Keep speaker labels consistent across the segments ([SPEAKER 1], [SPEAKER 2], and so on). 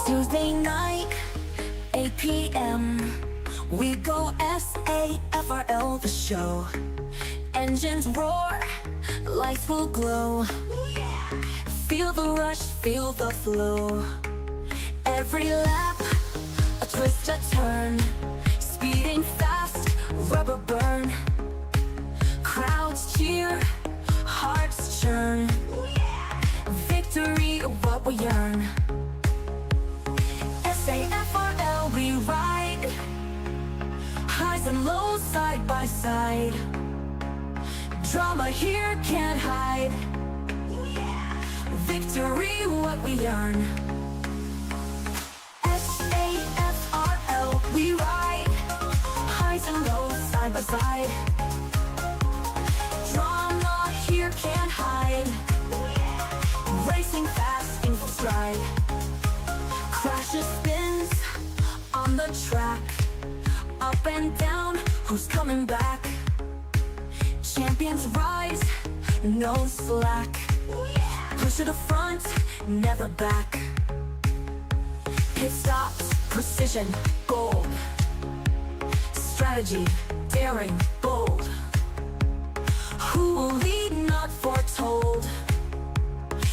[SPEAKER 1] Tuesday night, 8 p.m. We go SAFRL the show. Engines roar, lights will glow. Feel the rush, feel the flow. Every lap, a twist, a turn. Speeding fast, rubber burn. Crowds cheer, hearts churn. Victory, what we yearn. SAFRL, we ride. Highs and lows side by side. Drama here can't hide. Victory, what we earn. SAFRL, we ride. Highs and lows side by side. Drama here can't hide. Racing fast in full stride. Crashes, spins on the track. Up and down, who's coming back? Champions rise, no slack. Push to the front, never back. Pit stops, precision, gold. Strategy, daring, bold. Who will lead, not foretold.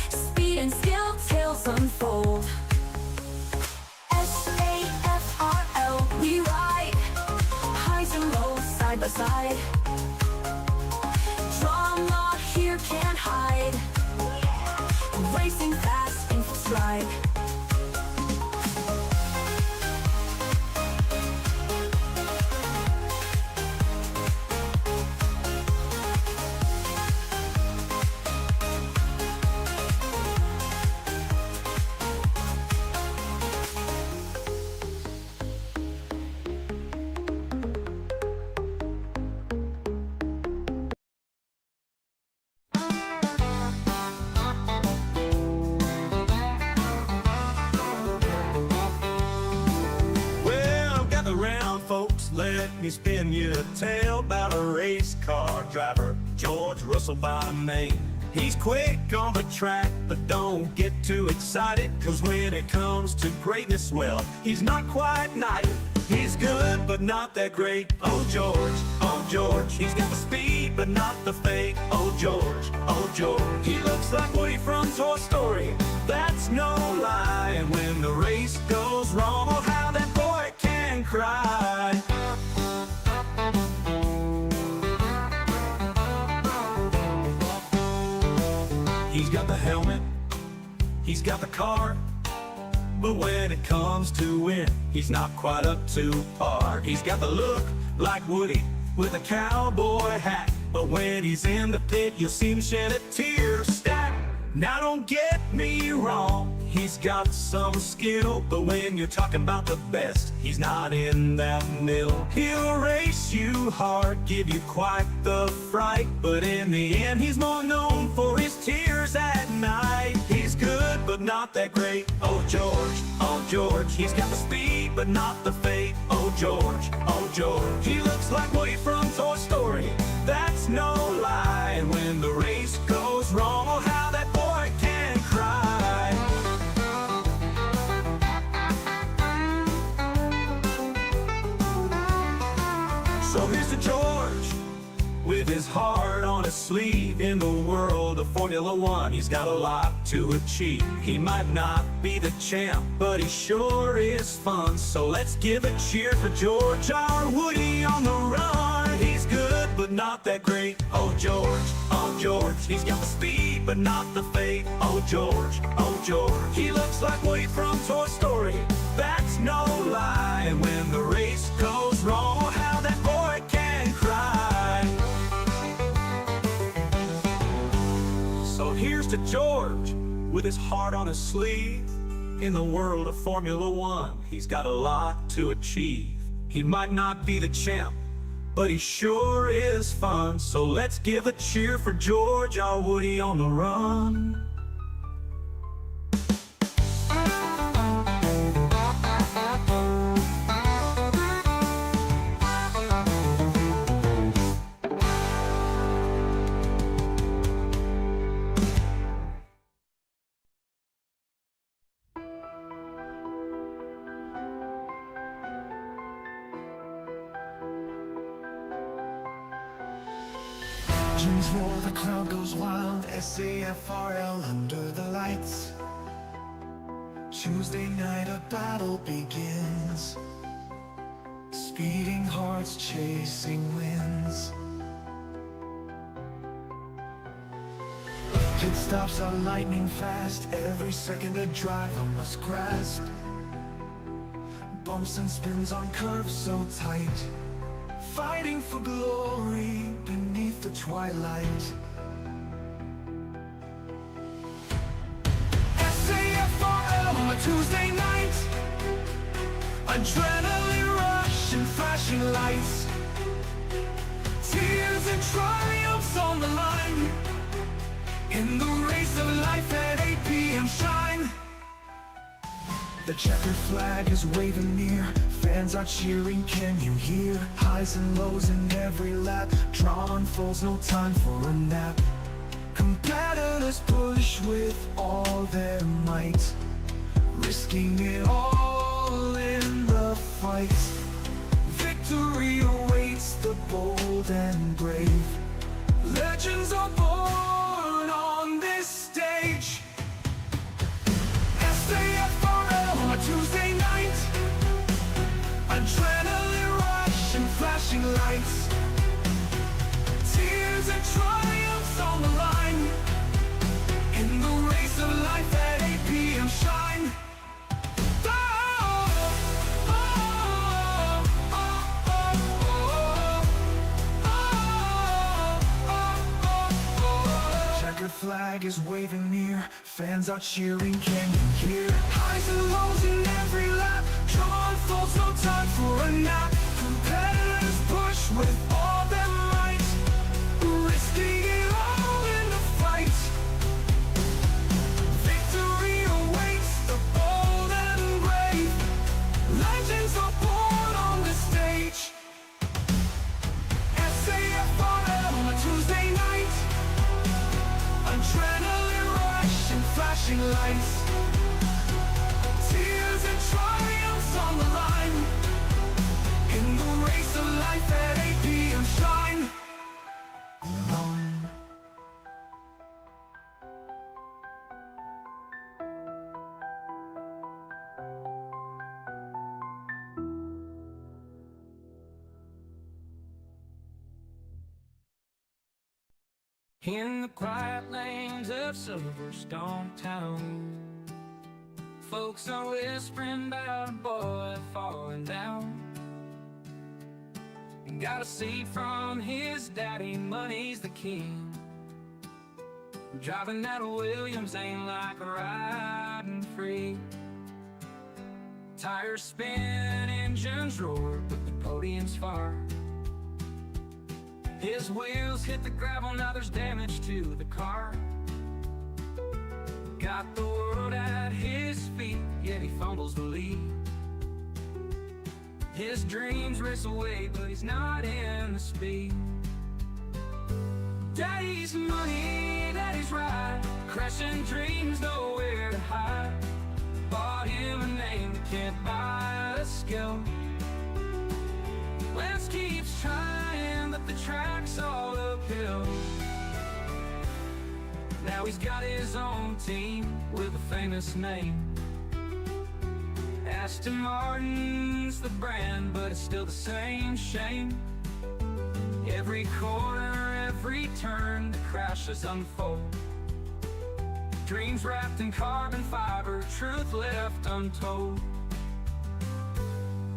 [SPEAKER 1] Speed and skill, tales unfold. SAFRL, we ride. Highs and lows side by side. Drama here can't hide. Racing fast in full stride.
[SPEAKER 2] Folks, let me spin you a tale about a race car driver, George Russell by name. He's quick on the track, but don't get too excited, cause when it comes to greatness, well, he's not quite knighted. He's good, but not that great. Oh George, he's got the speed, but not the fake. Oh George, he looks like Woody from Toy Story. That's no lie, and when the race goes wrong, oh how that boy can cry. He's got the helmet, he's got the car, but when it comes to win, he's not quite up to par. He's got the look like Woody with a cowboy hat, but when he's in the pit, you'll see him shed a tear stack. Now don't get me wrong, he's got some skill, but when you're talking about the best, he's not in that mill. He'll race you hard, give you quite the fright, but in the end, he's more known for his tears at night. He's good, but not that great. Oh George, he's got the speed, but not the fate. Oh George, he looks like Woody from Toy Story. That's no lie, and when the race goes wrong, oh how that boy can cry. So here's to George, with his heart on his sleeve. In the world of Formula One, he's got a lot to achieve. He might not be the champ, but he sure is fun. So let's give a cheer for George, our Woody on the run. He's good, but not that great. Oh George, he's got the speed, but not the fate. Oh George, he looks like Woody from Toy Story. That's no lie, and when the race goes wrong, oh how that boy can cry. So here's to George, with his heart on his sleeve. In the world of Formula One, he's got a lot to achieve. He might not be the champ, but he sure is fun. So let's give a cheer for George, our Woody on the run.
[SPEAKER 3] crowd goes wild, SAFRL under the lights. Tuesday night a battle begins. Speeding hearts chasing winds. Pit stops are lightning fast, every second a driver must grasp. Bumps and spins on curves so tight, fighting for glory beneath the twilight. SAFRL on a Tuesday night, adrenaline rush and flashing lights, tears and triumphs on the line. In the race of life at 8 p.m. shine. The checkered flag is waving near, fans are cheering, can you hear? Highs and lows in every lap, drawn falls, no time for a nap. Competitors push with all their might, risking it all in the fight. Victory awaits the bold and brave. Legends are born on this stage. SAFRL on a Tuesday night, adrenaline rush and flashing lights, tears and triumphs on the line. In the race of life at 8 p.m. shine. Checkered flag is waving near, fans are cheering, can you hear? Highs and lows in every lap, drawn falls, no time for a nap. Competitors push with all their might, risking it all in the fight. Victory awaits the bold and brave. Legends are born on the stage. SAFRL on a Tuesday night, adrenaline rush and flashing lights, tears and triumphs on the line. In the race of life at 8 p.m. shine.
[SPEAKER 4] In the quiet lanes of Silverstone town, folks are whispering about a boy falling down. Got a seat from his daddy, money's the king. Driving that Williams ain't like riding free. Tires spin, engines roar, but the podium's far. His wheels hit the gravel, now there's damage to the car. Got the world at his feet, yet he fumbles the lead. His dreams race away, but he's not in the speed. Daddy's money, daddy's ride, crashing dreams, nowhere to hide. Bought him a name that can't buy a skill. Lance keeps trying, but the track's all uphill. Now he's got his own team with a famous name. Aston Martin's the brand, but it's still the same shame. Every corner, every turn, the crashes unfold. Dreams wrapped in carbon fiber, truth left untold.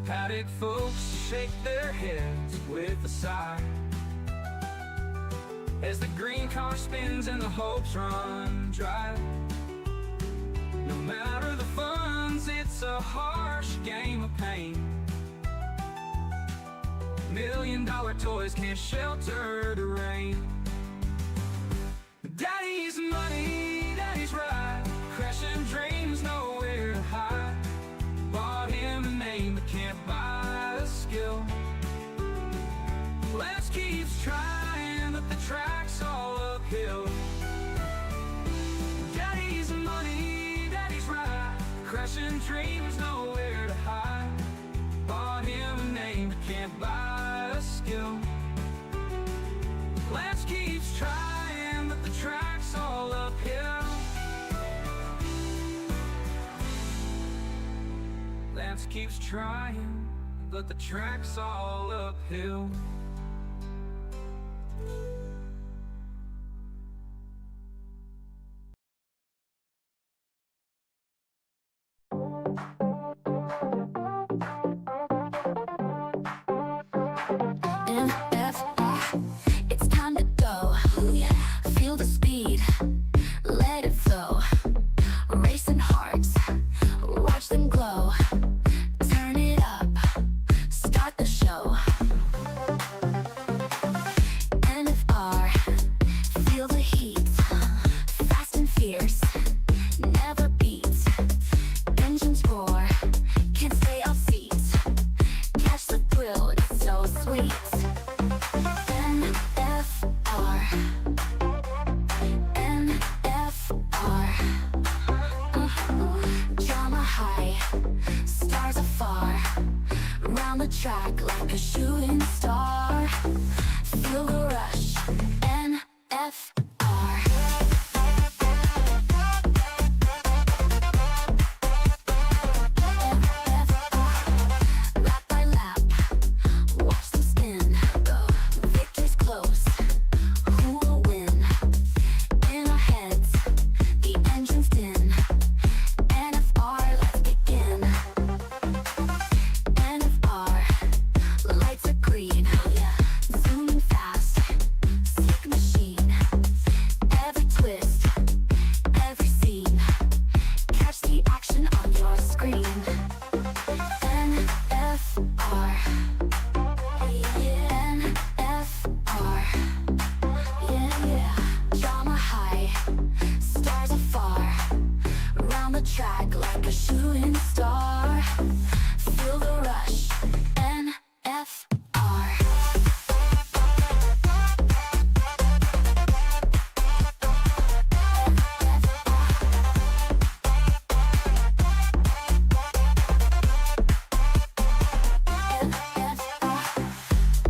[SPEAKER 4] Paddock folks shake their heads with a sigh as the green car spins and the hopes run dry. No matter the funds, it's a harsh game of pain. $1 million toys can't shelter the rain. Daddy's money, daddy's ride, crashing dreams, nowhere to hide. Bought him a name but can't buy a skill. Lance keeps trying, but the track's all uphill. Daddy's money, daddy's ride, crashing dreams, nowhere to hide. Bought him a name but can't buy a skill. Lance keeps trying, but the keeps trying, but the track's all uphill.
[SPEAKER 1] F124, it's time to go. Feel the speed, let it flow. Racing hearts, watch them glow. Turn it up, start the show. NFR, feel the heat. Fast and fierce, never beats. Engines roar, can't stay off seats. Catch the thrill, it's so sweet. NFR, NFR. Drama high, stars afar. Round the track like a shooting star. Feel the rush, NFR. Lap by lap, watch them spin. Victory's close, who will win? In our heads, the engine's din. NFR, let's begin. NFR, lights are green. Zooming fast, sick machine. Every twist, every scene. Catch the action on your screen. NFR, yeah, NFR, yeah. Drama high, stars afar. Round the track like a shooting star. Feel the rush, NFR.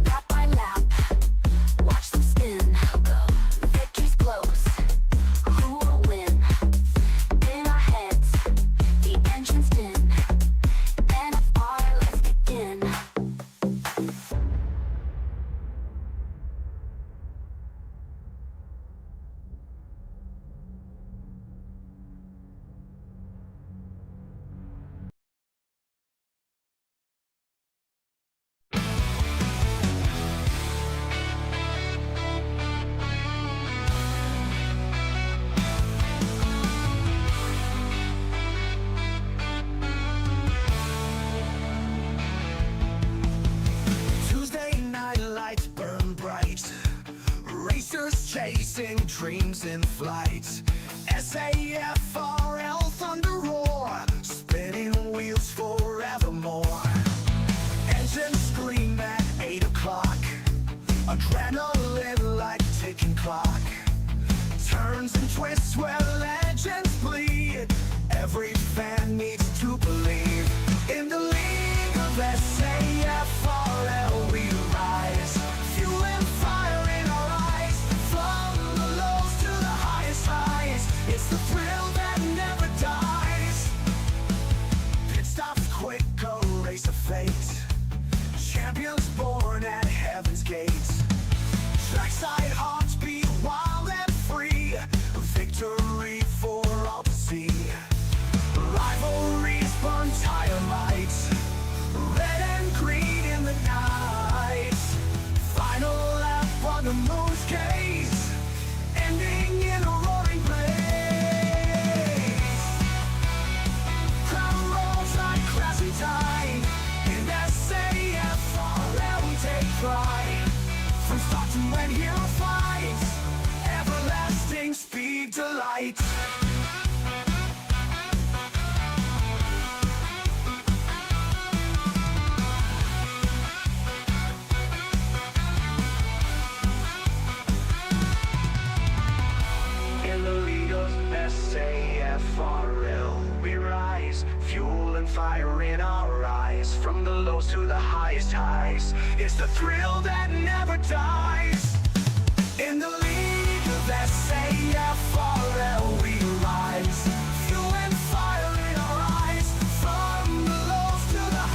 [SPEAKER 1] Lap by lap, watch them spin. Victory's close, who will win? In our heads, the engine's din. NFR, let's begin.
[SPEAKER 3] Tuesday night lights burn bright. Racers chasing dreams in flight. SAFRL thunder roar. Spinning wheels forevermore. Engines scream at 8 o'clock. Adrenaline like ticking clock. Turns and twists where legends bleed. Every fan needs to believe. In the league of SAFRL we rise. Fuel and fire in our eyes. From the lows to the highest highs. It's the thrill that never dies. Pit stops quick, a race of fate. Champions born at heaven's gates. Trackside hearts beat wild and free. Victory for all to see. Rivalries burn tire lights. Red and green in the night. Final lap on the moon's gaze. Ending in a roaring blaze. Crown rolls like classy tide. In SAFRL we take pride. From start to end hero fights. Everlasting speed delight. In the league of SAFRL we rise. Fuel and fire in our eyes. From the lows to the highest highs. It's the thrill that never dies. In the league of SAFRL we rise. Fuel and fire in our eyes. From the lows to the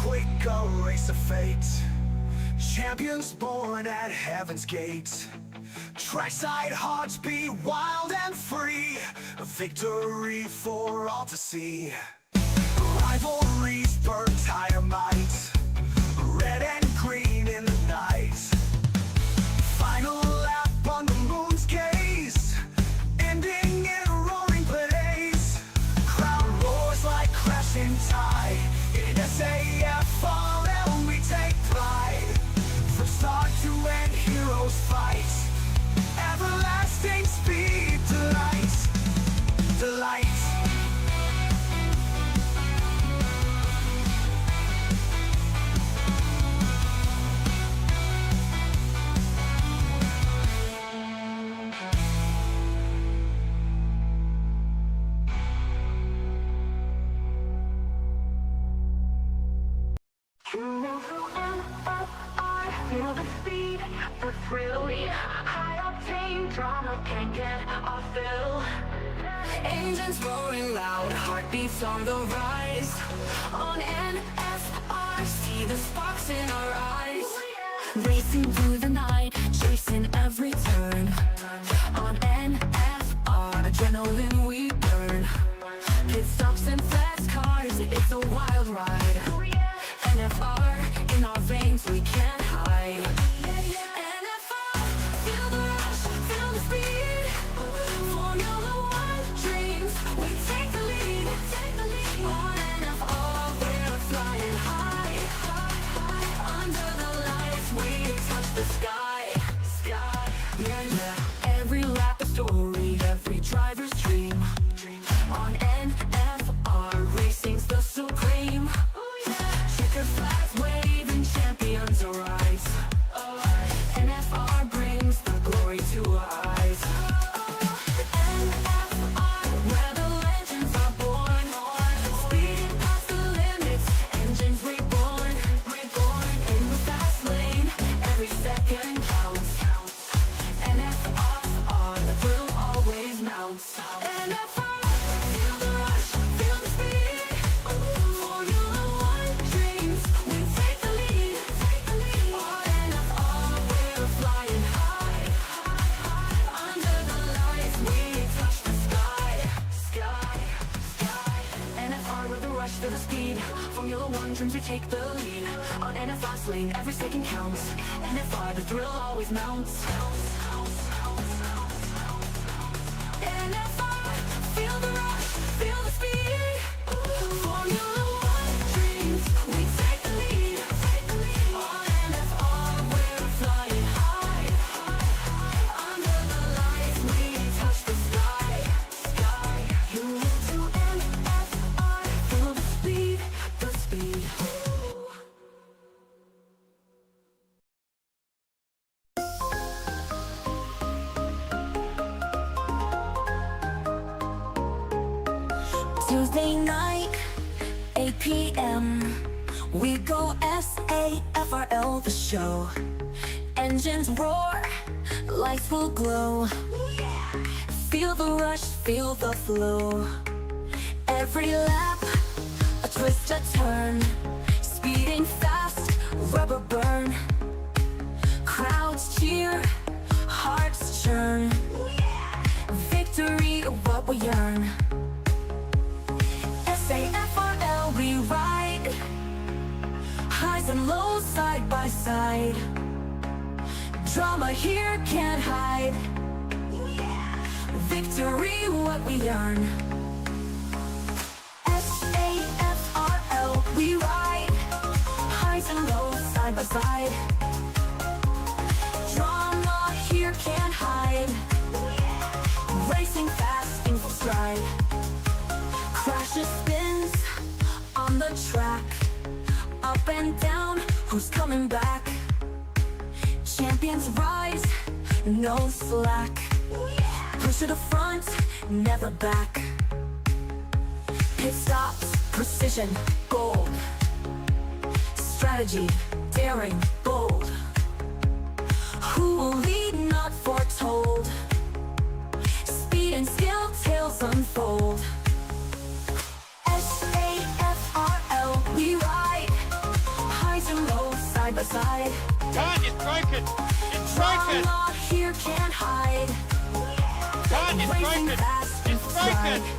[SPEAKER 3] quick, a race of fate. Champions born at heaven's gate. Trackside hearts beat wild and free. A victory for all to see. Rivalries burn tire might. Red and green in the night. Final lap on the moon's gaze, ending in a roaring blaze. Crowd roars like crashing tide. In SAFRL we take pride. From start to end heroes fight. Everlasting speed, delight, delight.
[SPEAKER 1] Feel the speed, the thrill, high octane drama can't get off fill. Engines roaring loud, heartbeats on the rise. On NFR, see the sparks in our eyes. Racing through the night, chasing every turn. On NFR, adrenaline we burn. Pit stops and fast cars, it's a wild ride. NFR, in our veins we can't hide. NFR, feel the rush, feel the speed. Formula One dreams, we take the lead. On NFR, we're flying high. Under the lights, we touch the sky. Yeah. Every lap a story, every driver's dream. On NFR, racing's the supreme. Checker flags waving, champions arise. NFR brings the glory to our eyes. NFR, where the legends are born. Speeding past the limits, engines reborn. In the fast lane, every second counts. NFR, the thrill always mounts. NFR, feel the rush, feel the speed. Formula One dreams, we take the lead. On NFR, we're flying high. Under the lights, we touch the sky. NFR with the rush, feel the speed. Formula One dreams, we take the lead. On NFR's lane, every second counts. NFR, the thrill always mounts. NFR, feel the rush, feel the speed. Formula One dreams, we take the lead. On NFR, we're flying high. Under the lights, we touch the sky. You move to NFR, feel the speed, the speed. Tuesday night, 8 p.m. We go SAFRL the show. Engines roar, lights will glow. Feel the rush, feel the flow. Every lap, a twist, a turn. Speeding fast, rubber burn. Crowds cheer, hearts churn. Victory, what we yearn. SAFRL we ride. Highs and lows side by side. Drama here can't hide. Victory what we earn. SAFRL we ride. Highs and lows side by side. Drama here can't hide. Racing fast in full stride. Crashes, spins on the track. Up and down, who's coming back? Champions rise, no slack. Push to the front, never back. Pit stops, precision, gold. Strategy, daring, bold. Who will lead, not foretold. Speed and skill, tales unfold. SAFRL we ride. side.
[SPEAKER 5] John, it's broken! It's broken!
[SPEAKER 1] Drama here can't hide.
[SPEAKER 5] John, it's
[SPEAKER 1] Racing
[SPEAKER 5] broken!
[SPEAKER 1] fast and
[SPEAKER 5] It's broken!
[SPEAKER 1] fly.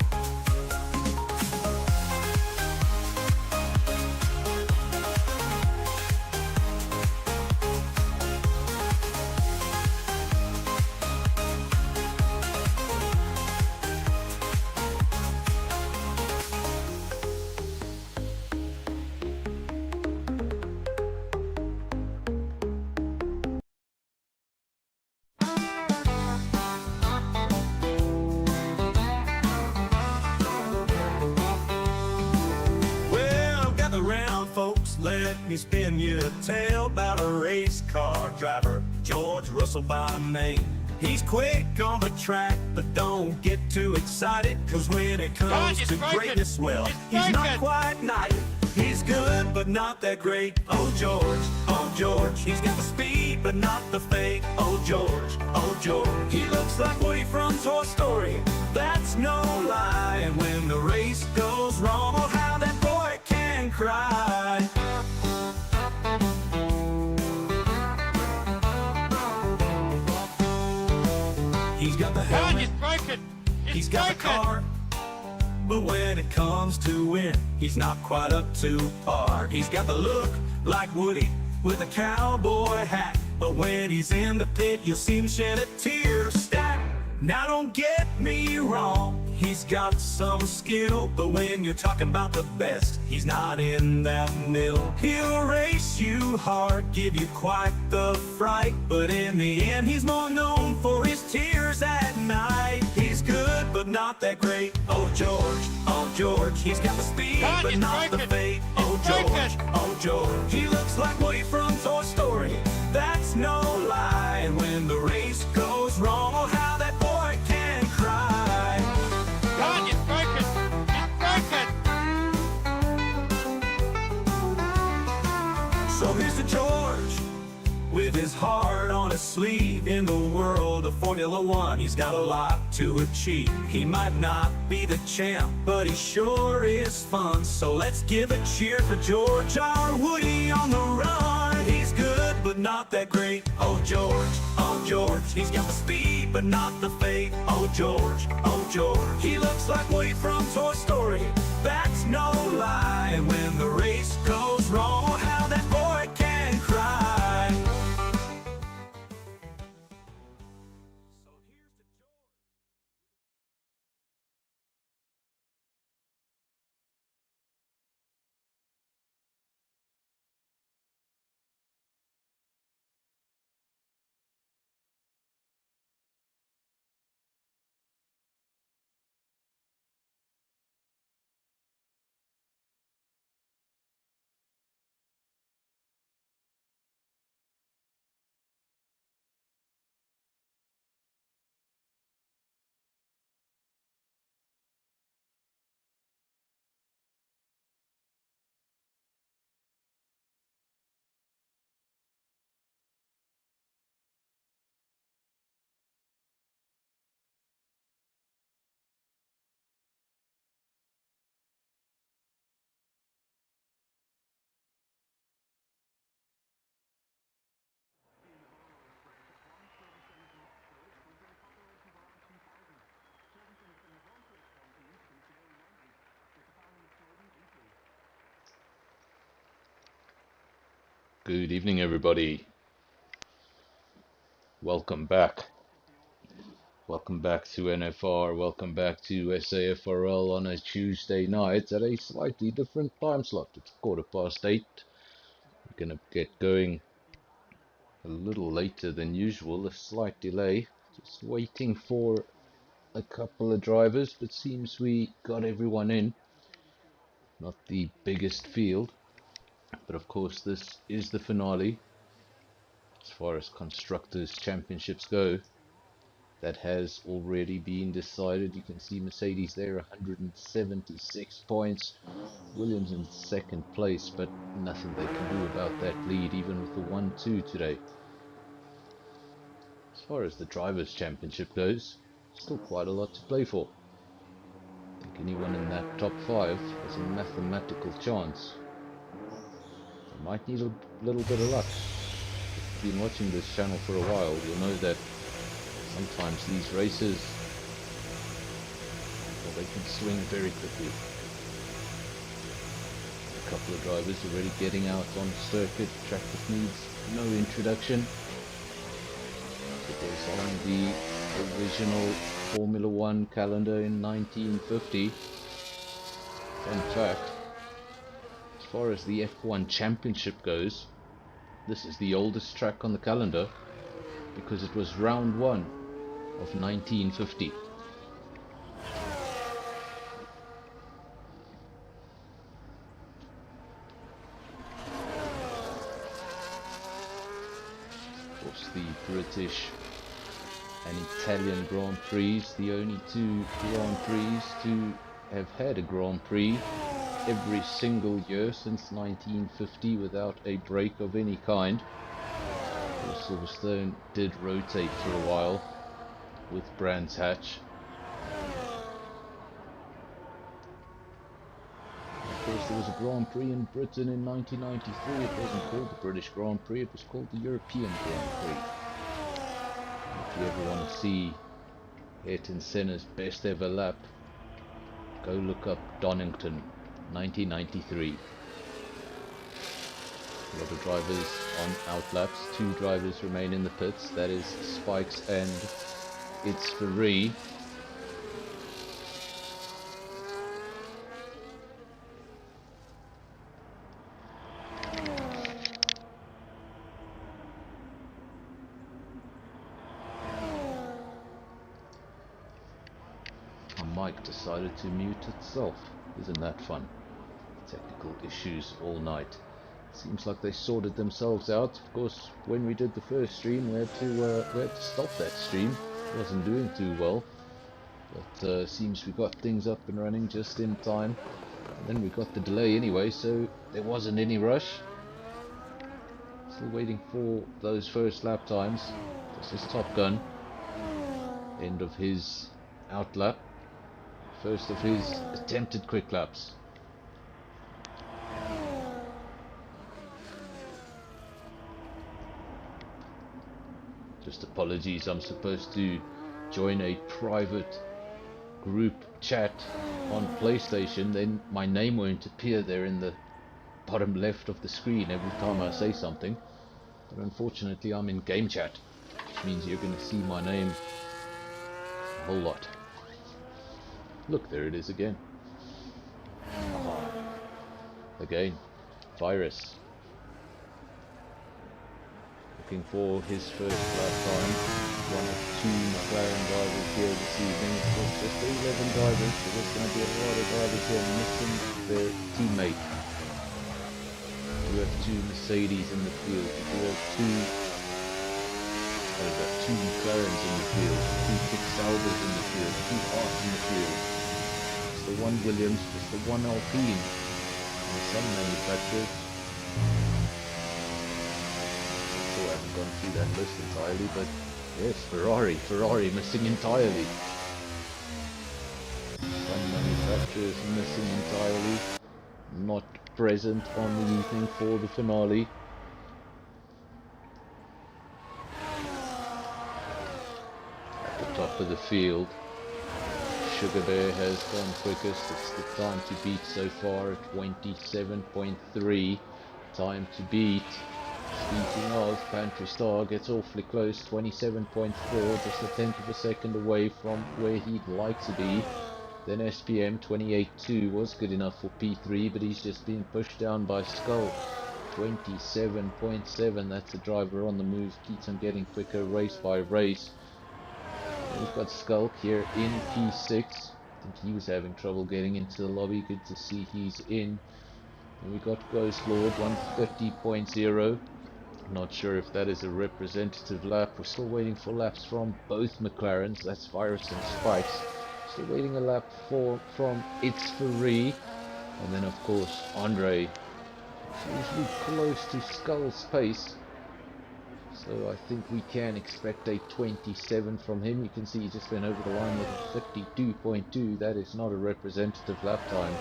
[SPEAKER 2] Well, gather round, folks, let me spin you a tale about a race car driver, George Russell by name. He's quick on the track, but don't get too excited, cause when it comes
[SPEAKER 5] it's
[SPEAKER 2] to
[SPEAKER 5] broken.
[SPEAKER 2] greatness, well,
[SPEAKER 5] It's
[SPEAKER 2] he's not
[SPEAKER 5] broken.
[SPEAKER 2] quite knighted. He's good, but not that great. Oh George, he's got the speed, but not the fate. Oh George, he looks like Woody from Toy Story. That's no lie, and when the race goes wrong, oh how that boy can cry. He's got the
[SPEAKER 5] John,
[SPEAKER 2] helmet,
[SPEAKER 5] it's broken! It's
[SPEAKER 2] he's got the
[SPEAKER 5] broken!
[SPEAKER 2] car, but when it comes to win, he's not quite up to par. He's got the look like Woody with a cowboy hat, but when he's in the pit, you'll see him shed a tear stack. Now don't get me wrong, he's got some skill, but when you're talking about the best, he's not in that middle. He'll race you hard, give you quite the fright, but in the end, he's more known for his tears at night. He's good, but not that great. Oh George, he's got the speed,
[SPEAKER 5] God,
[SPEAKER 2] but
[SPEAKER 5] it's
[SPEAKER 2] not the
[SPEAKER 5] broken.
[SPEAKER 2] fate. Oh George, he looks like Woody from Toy Story. That's no lie, and when the race goes wrong, oh how that boy can cry.
[SPEAKER 5] John, it's broken! It's broken!
[SPEAKER 2] So here's to George, with his heart on his sleeve. In the world of Formula One, he's got a lot to achieve. He might not be the champ, but he sure is fun. So let's give a cheer for George, our Woody on the run. He's good, but not that great. Oh George, he's got the speed, but not the fate. Oh George, he looks like Woody from Toy Story. That's no lie, and when the race goes wrong, oh how that boy can cry. So here's to George.
[SPEAKER 6] Good evening, everybody. Welcome back. Welcome back to NFR. Welcome back to SAFRL on a Tuesday night at a slightly different time slot. It's 8:15. We're going to get going a little later than usual, a slight delay. Just waiting for a couple of drivers, but seems we got everyone in. Not the biggest field, but of course this is the finale as far as Constructors' Championships go. That has already been decided. You can see Mercedes there, 176 points. Williams in second place, but nothing they can do about that lead, even with the 1-2 today. As far as the Drivers' Championship goes, still quite a lot to play for. I think anyone in that top 5 has a mathematical chance I might need a little bit of luck. If you've been watching this channel for a while, you'll know that sometimes these races, well, they can swing very quickly. A couple of drivers already getting out on circuit, track that needs no introduction. It was on the original Formula 1 calendar in 1950. Fun fact, as far as the F1 championship goes, this is the oldest track on the calendar because it was round 1 of 1950. Of course, the British and Italian Grand Prix, the only two Grand Prix to have had a Grand Prix every single year since 1950 without a break of any kind. Silverstone did rotate for a while with Brands Hatch. Of course, there was a Grand Prix in Britain in 1993. It wasn't called the British Grand Prix, it was called the European Grand Prix. If you ever want to see Ayrton Senna's best ever lap, go look up Donington, 1993. A lot of drivers on outlaps, 2 drivers remain in the pits, that is Spikes and it's Ferrari. My mic decided to mute itself, isn't that fun? Technical issues all night. Seems like they sorted themselves out. Of course, when we did the first stream, we had to stop that stream. It wasn't doing too well, but seems we got things up and running just in time. And then we got the delay anyway, so there wasn't any rush. Still waiting for those first lap times. This is Top Gun. End of his outlap. First of his attempted quick laps. Just apologies, I'm supposed to join a private group chat on PlayStation, then my name won't appear there in the bottom left of the screen every time I say something. But unfortunately I'm in game chat, which means you're going to see my name a whole lot. Look, there it is again. Aha. Again, Virus. Looking for his first lap time. One of 2 McLaren drivers here this evening. Of course, just 11 drivers, so there's going to be a lot of drivers here missing their teammate. You have 2 Mercedes in the field. You have 2 McLarens in the field, 2 Dick Saubers in the field, 2 Haas in the field. Just the 1 Williams, just the 1 Alpine. And some manufacturers. I haven't gone through that list entirely, but yes, Ferrari missing entirely. Some manufacturers missing entirely, not present on the evening for the finale. At the top of the field, Sugar Bear has gone quickest. It's the time to beat so far at 27.3. Time to beat. Speaking of, Pantry Star gets awfully close, 27.4, just a tenth of a second away from where he'd like to be. Then SPM 28.2 was good enough for P3, but he's just being pushed down by Skull. 27.7, that's a driver on the move, keeps on getting quicker race by race. And we've got Skulk here in P6. I think he was having trouble getting into the lobby, good to see he's in. And we got Ghost Lord 130.0. Not sure if that is a representative lap. We're still waiting for laps from both McLarens. That's Virus and Spikes. Still waiting a lap from It's Ferrari. And then of course Andre. It's usually close to Skull's pace. So I think we can expect a 27 from him. You can see he just went over the line with a 52.2. That is not a representative lap time.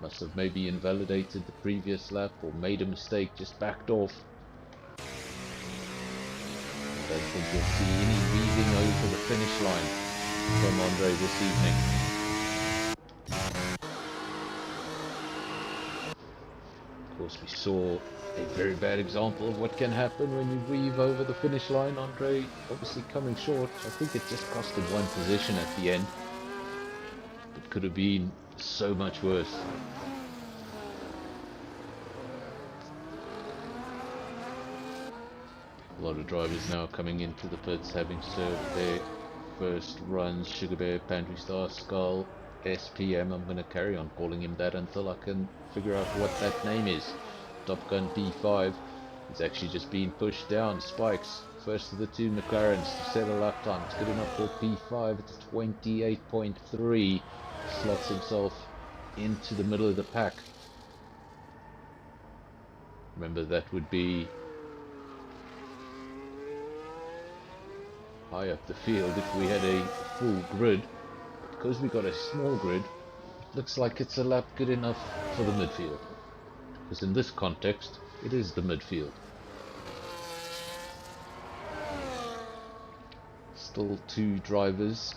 [SPEAKER 6] Must have maybe invalidated the previous lap or made a mistake, just backed off. I don't think you'll see any weaving over the finish line from Andre this evening. Of course, we saw a very bad example of what can happen when you weave over the finish line. Andre obviously coming short. I think it just cost him one position at the end. It could have been so much worse. A lot of drivers now coming into the pits, having served their first runs. Sugar Bear, Pantry Star, Skull, SPM. I'm going to carry on calling him that until I can figure out what that name is. Top Gun P5. He's actually just been pushed down. Spikes, first of the two McLarens to set a lap time. It's good enough for P5. It's 28.3. Slots himself into the middle of the pack. Remember, that would be high up the field if we had a full grid. Because we got a small grid, it looks like it's a lap good enough for the midfield. Because in this context, it is the midfield. Still two drivers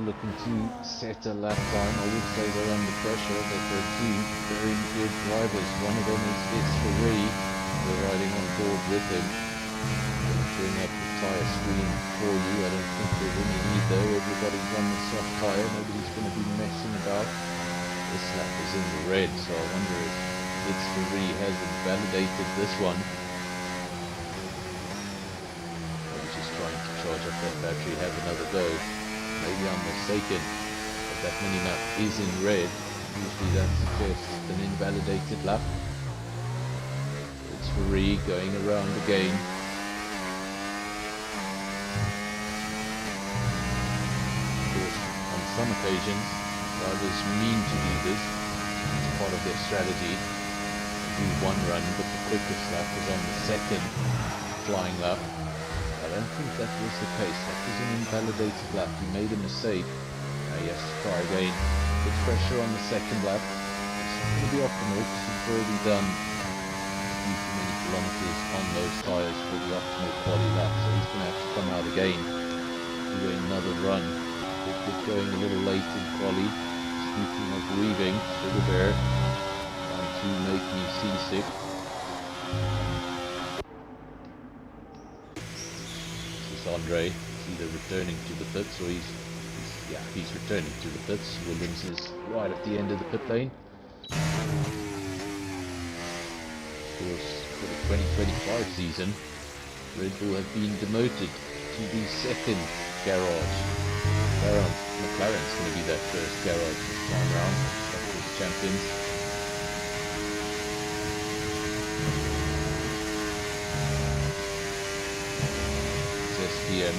[SPEAKER 6] looking to set a lap time. I would say they're under pressure, but they're two very good drivers. One of them is SAFRL. We're riding on board with him. I'm going to bring up the tyre screen for you. I don't think there's any need though. Everybody's on the soft tyre. Nobody's going to be messing about. This lap is in the red, so I wonder if SAFRL has invalidated this one. Maybe just trying to charge up that battery, have another go. Maybe I'm mistaken, but that mini-map is in red. Usually that suggests an invalidated lap. It's SAFRL going around again. Of course, on some occasions, drivers mean to do this. It's part of their strategy. They do one run, but the quickest lap is on the second flying lap. I don't think that was the case. That was an invalidated lap. He made a mistake. Now he has to try again. Puts pressure on the second lap. It's not going to be optimal because he's already done a few too many kilometers on those tyres for the optimal quali lap. So he's going to have to come out again, do another run. Did get going a little late in quali. Speaking of weaving, Sugar Bear trying to make me seasick. Andre is either returning to the pits or he's returning to the pits. Williams is right at the end of the pit lane. Of course, for the 2025 season, Red Bull have been demoted to the second garage. McLaren's going to be that first garage this time round. Constructors champions. SPM,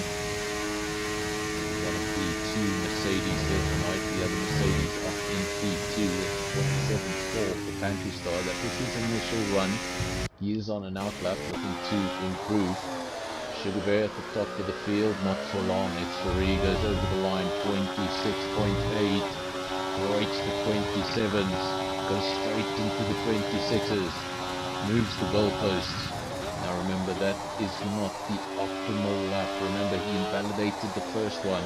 [SPEAKER 6] one of the two Mercedes there tonight, the other Mercedes up in P2 at 47.4 for Pantry Star. That was his initial run. He is on an outlap looking to improve. Sugar Bear at the top of the field, not for long. It's SAFRL, goes over the line, 26.8, breaks the 27s, goes straight into the 26s, moves the goalposts. Now remember, that is not the optimal lap. Remember, he invalidated the first one.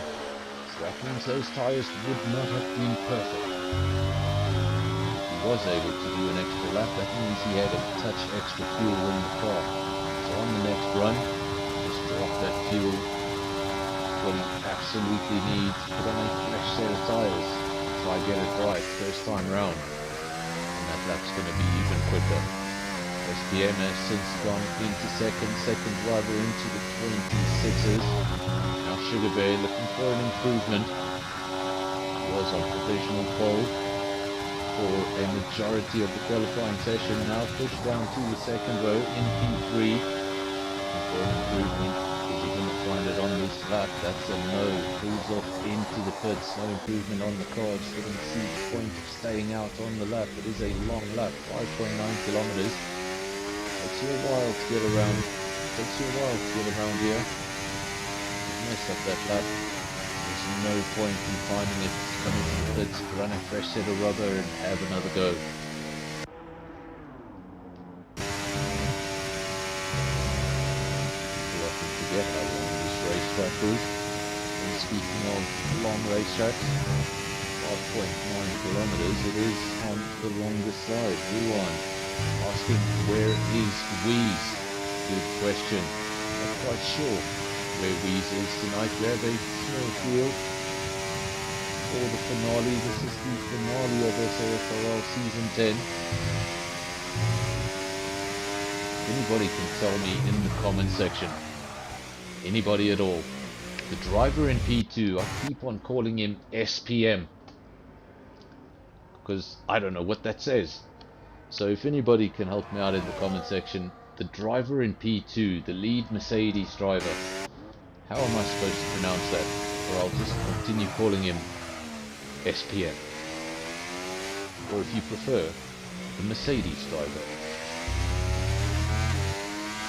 [SPEAKER 6] So that means those tyres would not have been perfect. If he was able to do an extra lap, that means he had a touch extra fuel in the car. So on the next run, just drop that fuel. What he absolutely needs, put on a fresh set of tyres. Try get it right first time round. And that lap's going to be even quicker. SPM has since gone into second driver into the 26s. Now Sugar Bear looking for an improvement. He was on provisional pole for a majority of the qualifying session. Now pushed down to the second row in P3. Looking for an improvement. Is he going to find it on this lap? That's a no. Pulls off into the pits. No improvement on the car. Just didn't see the point of staying out on the lap. It is a long lap, 5.9 kilometers. Takes you a while to get around. Here. Messed up that lap. He's no point in finding it. Come into the pits, run a fresh set of rubber and have another go. People often forget how long this racetrack is. And speaking of long racetracks, 5.9 kilometers, it is on the longest side. Rewind. Asking, where is Wheeze? Good question. Not quite sure where Wheeze is tonight. We have a small field for the finale. This is the finale of SAFRL Season 10. Anybody can tell me in the comment section. Anybody at all. The driver in P2, I keep on calling him SPM. Because I don't know what that says. So if anybody can help me out in the comment section, the driver in P2, the lead Mercedes driver, how am I supposed to pronounce that? Or I'll just continue calling him SPM. Or if you prefer, the Mercedes driver.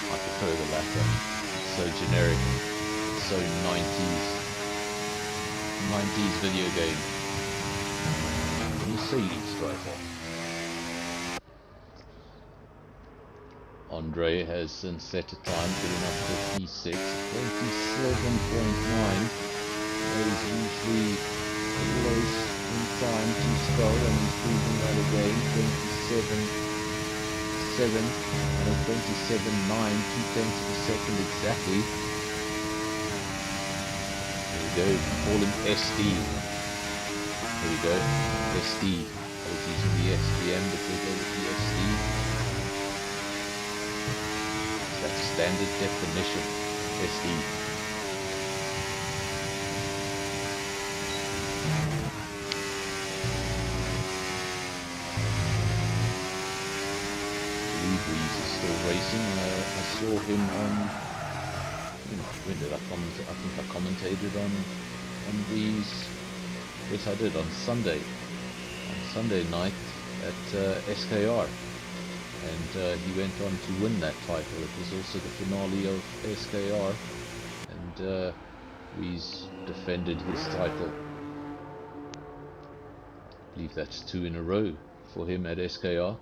[SPEAKER 6] I prefer the latter. It's so generic. It's so 90s video game. Mercedes driver. Andre has since set a time good enough for P6, 27.9. He's usually close in time to Skull, and he's proving that again. 27.7 and a 27.9, 2/10 of a second exactly. There we go, call him SD. There we go, SD. I was using the SPM, but we'll go with the SD. That's standard definition, SD. Breeze is still racing. I saw him on, when did I comment? I think I commentated on Breeze. Yes, I did, on Sunday night at SKR. And he went on to win that title. It was also the finale of SKR, and Breeze defended his title. I believe that's 2 in a row for him at SKR.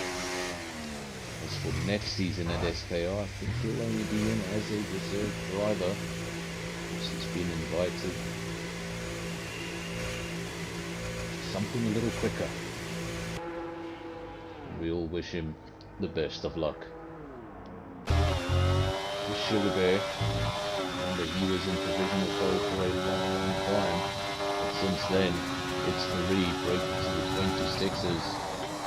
[SPEAKER 6] As for next season at SKR, I think he'll only be in as a reserve driver. He's been invited. Something a little quicker. We all wish him the best of luck. The Sugar Bear, remember he was in provisional pole for a long time, but since then it's the Reed broke into the 26s.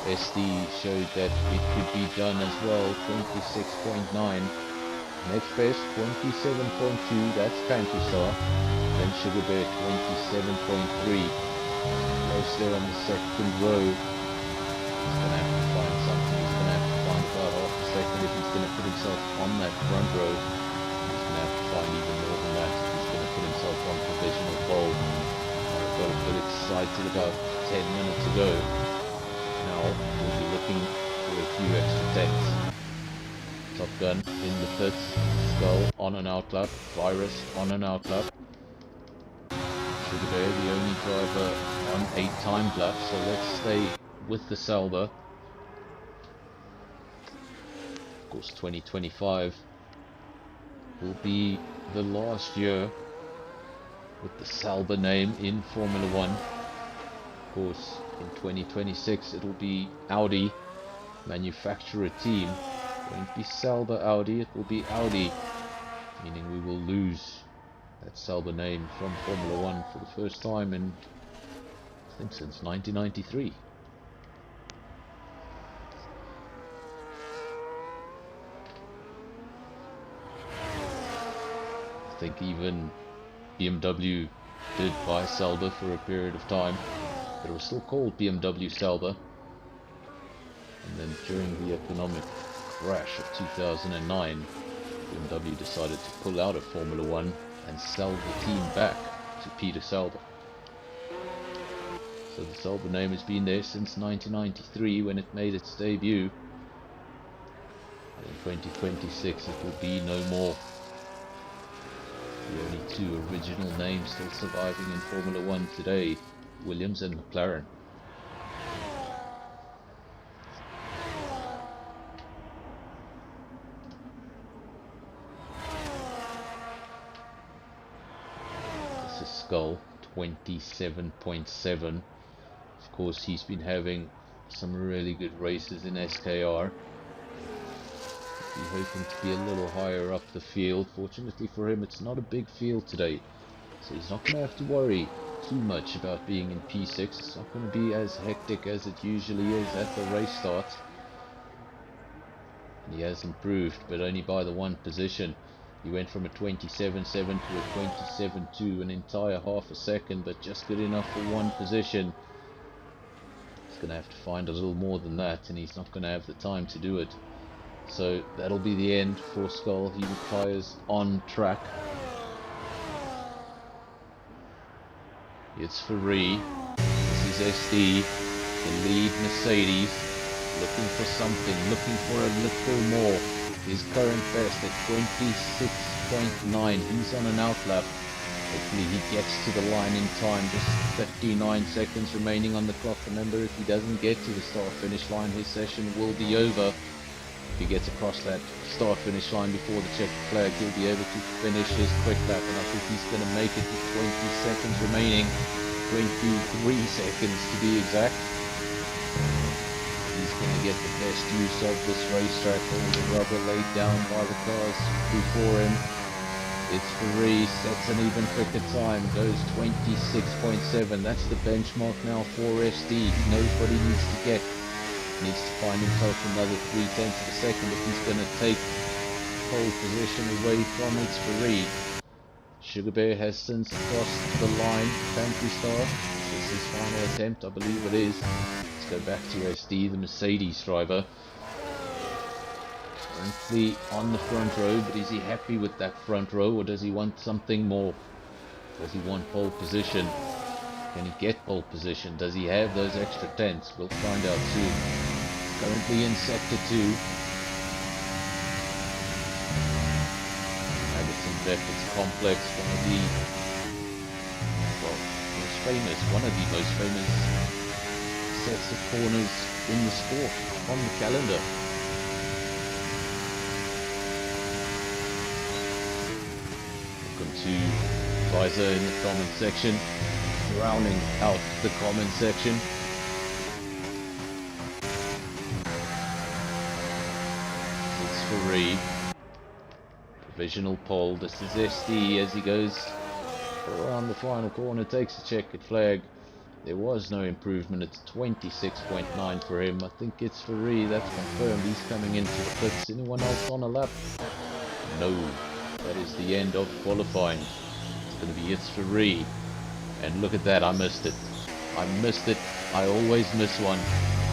[SPEAKER 6] SD showed that it could be done as well. 26.9. Next best 27.2, that's Pantherstar. Then Sugar Bear 27.3. Close there on the second row. He's going to have to find something. He's going to have to find about half a second if he's going to put himself on that front row. He's going to have to find even more than that if he's going to put himself on provisional pole. I've got a bit excited about 10 minutes ago. Now we'll be looking for a few extra tenths. Top Gun in the pits. Skull on an outlap. Virus on an outlap. Sugar Bear the only driver on a timed lap, so let's stay with the Sauber. Of course 2025 will be the last year with the Sauber name in Formula 1. Of course in 2026 it will be Audi manufacturer team. It won't be Sauber Audi, it will be Audi, meaning we will lose that Sauber name from Formula 1 for the first time in, I think, since 1993. I think even BMW did buy Sauber for a period of time, but it was still called BMW Sauber. And then during the economic crash of 2009, BMW decided to pull out of Formula 1 and sell the team back to Peter Sauber. So the Sauber name has been there since 1993 when it made its debut. And in 2026 it will be no more. The only two original names still surviving in Formula One today, Williams and McLaren. This is Skull, 27.7. Of course, he's been having some really good races in SKR. Be hoping to be a little higher up the field. Fortunately for him, it's not a big field today, so he's not going to have to worry too much about being in P6. It's not going to be as hectic as it usually is at the race start. And he has improved, but only by the one position. He went from a 27.7 to a 27.2, an entire half a second, but just good enough for one position. He's going to have to find a little more than that, and he's not going to have the time to do it. So that'll be the end for Skull. He retires on track. It's Ferrari. This is SD, the lead Mercedes, looking for something, looking for a little more. His current best at 26.9. He's on an outlap. Hopefully he gets to the line in time. Just 59 seconds remaining on the clock. Remember, if he doesn't get to the start-finish line, his session will be over. If he gets across that start-finish line before the checkered flag, he'll be able to finish his quick lap, and I think he's going to make it with 20 seconds remaining. 23 seconds to be exact. He's going to get the best use of this racetrack. All the rubber laid down by the cars before him. It's Ferrari, sets an even quicker time, goes 26.7. That's the benchmark now for SD. He knows what he needs to get. Needs to find himself another 0.3 of a second if he's going to take pole position away from its Ferrari. Sugar Bear has since crossed the line. Pantry Star, this is his final attempt, I believe it is. Let's go back to SD, the Mercedes driver. Currently on the front row, but is he happy with that front row, or does he want something more? Does he want pole position? Can he get pole position? Does he have those extra tenths? We'll find out soon. Currently in sector 2. Addison Beckett's complex, one of the most famous sets of corners in the sport, on the calendar. Welcome to Visor in the comment section. Rounding out the comment section. It's Ferrari. Provisional pole. This is SD as he goes around the final corner, takes a checkered flag. There was no improvement. It's 26.9 for him. I think it's Ferrari, that's confirmed. He's coming into the pits. Anyone else on a lap? No. That is the end of qualifying. It's going to be it's Ferrari. And look at that, I missed it. I missed it. I always miss one.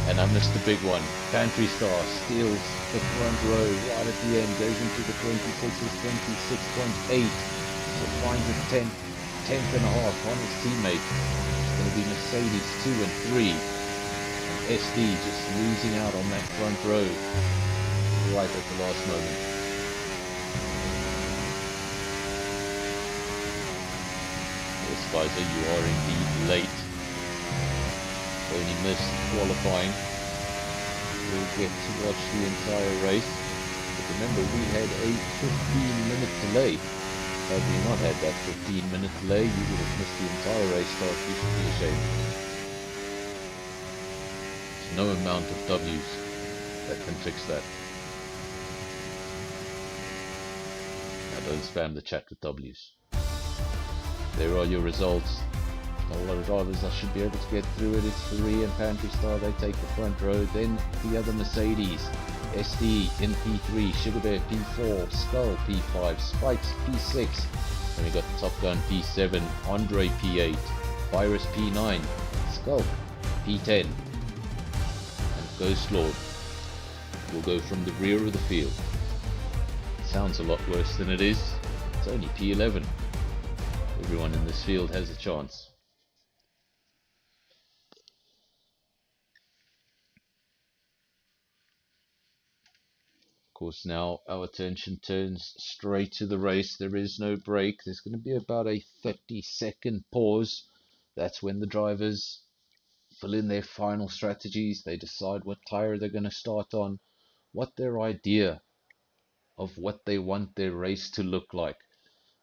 [SPEAKER 6] And I missed the big one. Pantry Star steals the front row right at the end. Goes into the 26's 26.8. So finds a tenth and a half on his teammate. It's going to be Mercedes 2 and 3. And SD just losing out on that front row. Right at the last moment. Visor, you are indeed late. Only missed qualifying. We'll get to watch the entire race. But remember, we had a 15-minute delay. Had we not had that 15-minute delay, you would have missed the entire race start. You should be ashamed. There's no amount of W's that can fix that. Now don't spam the chat with W's. There are your results. A lot of drivers I should be able to get through it. It's Ferrari and Pantry Star, they take the front row. Then the other Mercedes. SD in P3, Sugar Bear P4, Skull P5, Spikes P6. Then we got Top Gun P7, Andre P8, Virus P9, Skull P10. And Ghost Lord will go from the rear of the field. Sounds a lot worse than it is. It's only P11. Everyone in this field has a chance. course, now our attention turns straight to the race. There is no break. There's going to be about a 30-second pause. That's when the drivers fill in their final strategies. They decide what tire they're going to start on, what their idea of what they want their race to look like.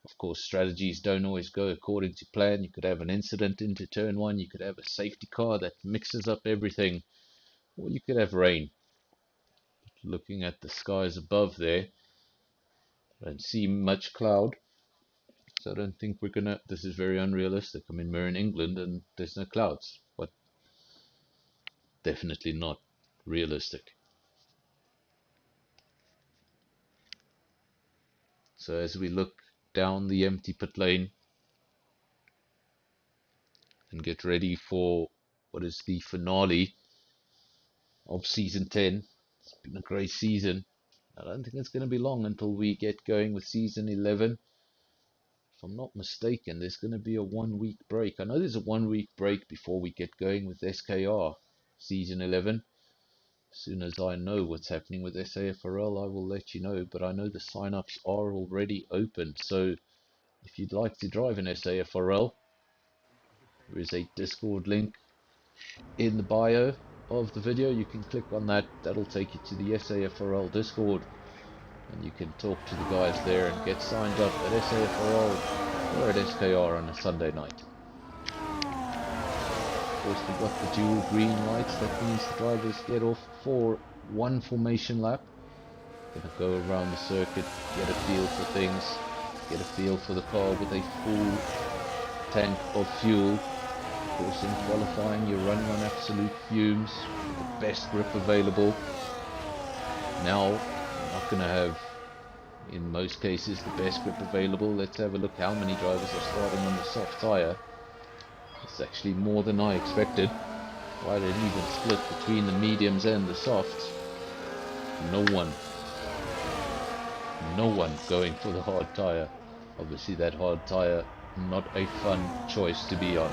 [SPEAKER 6] Of course, strategies don't always go according to plan. You could have an incident into turn one, you could have a safety car that mixes up everything, or you could have rain. Looking at the skies above there, I don't see much cloud, so I don't think we're gonna, this is very unrealistic. I mean, we're in England and there's no clouds, but definitely not realistic. So as we look down the empty pit lane and get ready for what is the finale of season 10, it's been a great season. I don't think it's going to be long until we get going with season 11. If I'm not mistaken, there's going to be a 1 week break. I know there's a 1 week break before we get going with SKR season 11. As soon as I know what's happening with SAFRL, I will let you know. But I know the sign-ups are already open. So if you'd like to drive an SAFRL, there is a Discord link in the bio of the video. You can click on that. That'll take you to the SAFRL Discord. And you can talk to the guys there and get signed up at SAFRL or at SKR on a Sunday night. Of course, we've got the dual green lights. That means the drivers get off for one formation lap. Gonna go around the circuit, get a feel for things, get a feel for the car with a full tank of fuel. Of course, in qualifying, you're running on absolute fumes, with the best grip available. Now, you're not gonna have, in most cases, the best grip available. Let's have a look how many drivers are starting on the soft tyre. It's actually more than I expected. Quite an even split between the mediums and the softs. No one going for the hard tyre. Obviously that hard tyre, not a fun choice to be on.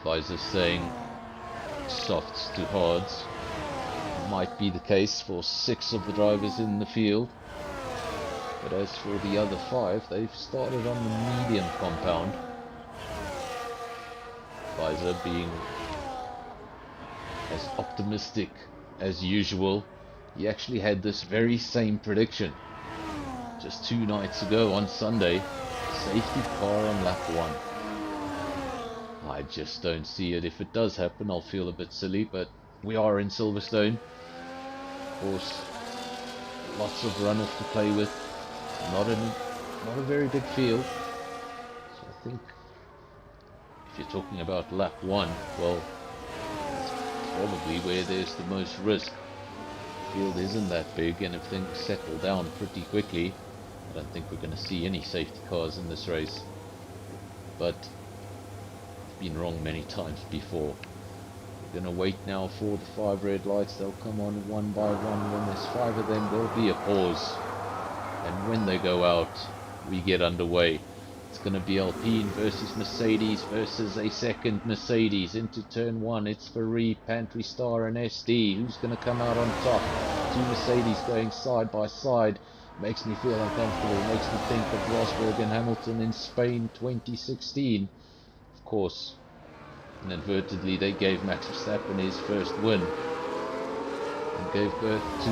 [SPEAKER 6] Visor saying softs to hards. Might be the case for 6 of the drivers in the field. But as for the other 5, they've started on the medium compound. Visor being as optimistic as usual. He actually had this very same prediction just 2 nights ago on Sunday. Safety car on lap 1. I just don't see it. If it does happen, I'll feel a bit silly, but we are in Silverstone. Of course, lots of runoff to play with. Not a very big field. So I think if you're talking about lap 1, well, it's probably where there's the most risk. The field isn't that big, and if things settle down pretty quickly, I don't think we're going to see any safety cars in this race. But I've been wrong many times before. We're going to wait now for the 5 red lights. They'll come on one by one. When there's 5 of them, there'll be a pause. And when they go out, we get underway. It's going to be Alpine versus Mercedes versus a second Mercedes into turn 1. It's Ferrari, Pantry Star and SD. Who's going to come out on top? 2 Mercedes going side by side. Makes me feel uncomfortable. Makes me think of Rosberg and Hamilton in Spain 2016. Of course, inadvertently they gave Max Verstappen his first win and gave birth to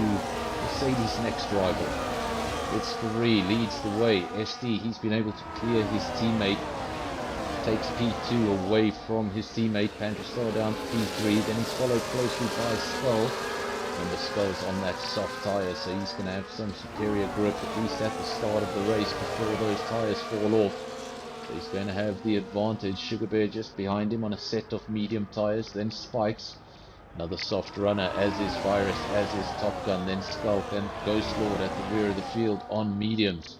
[SPEAKER 6] Mercedes' next rival. It's Ferrari, leads the way. SD, he's been able to clear his teammate. Takes P2 away from his teammate. Panterstar down to P3. Then he's followed closely by Skull. And the Skull's on that soft tyre, so he's going to have some superior grip, at least at the start of the race, before those tyres fall off. So he's going to have the advantage. Sugar Bear just behind him on a set of medium tyres. Then Spikes. Another soft runner, as is Virus, as is Top Gun, then Skulk and Ghost Lord at the rear of the field on mediums.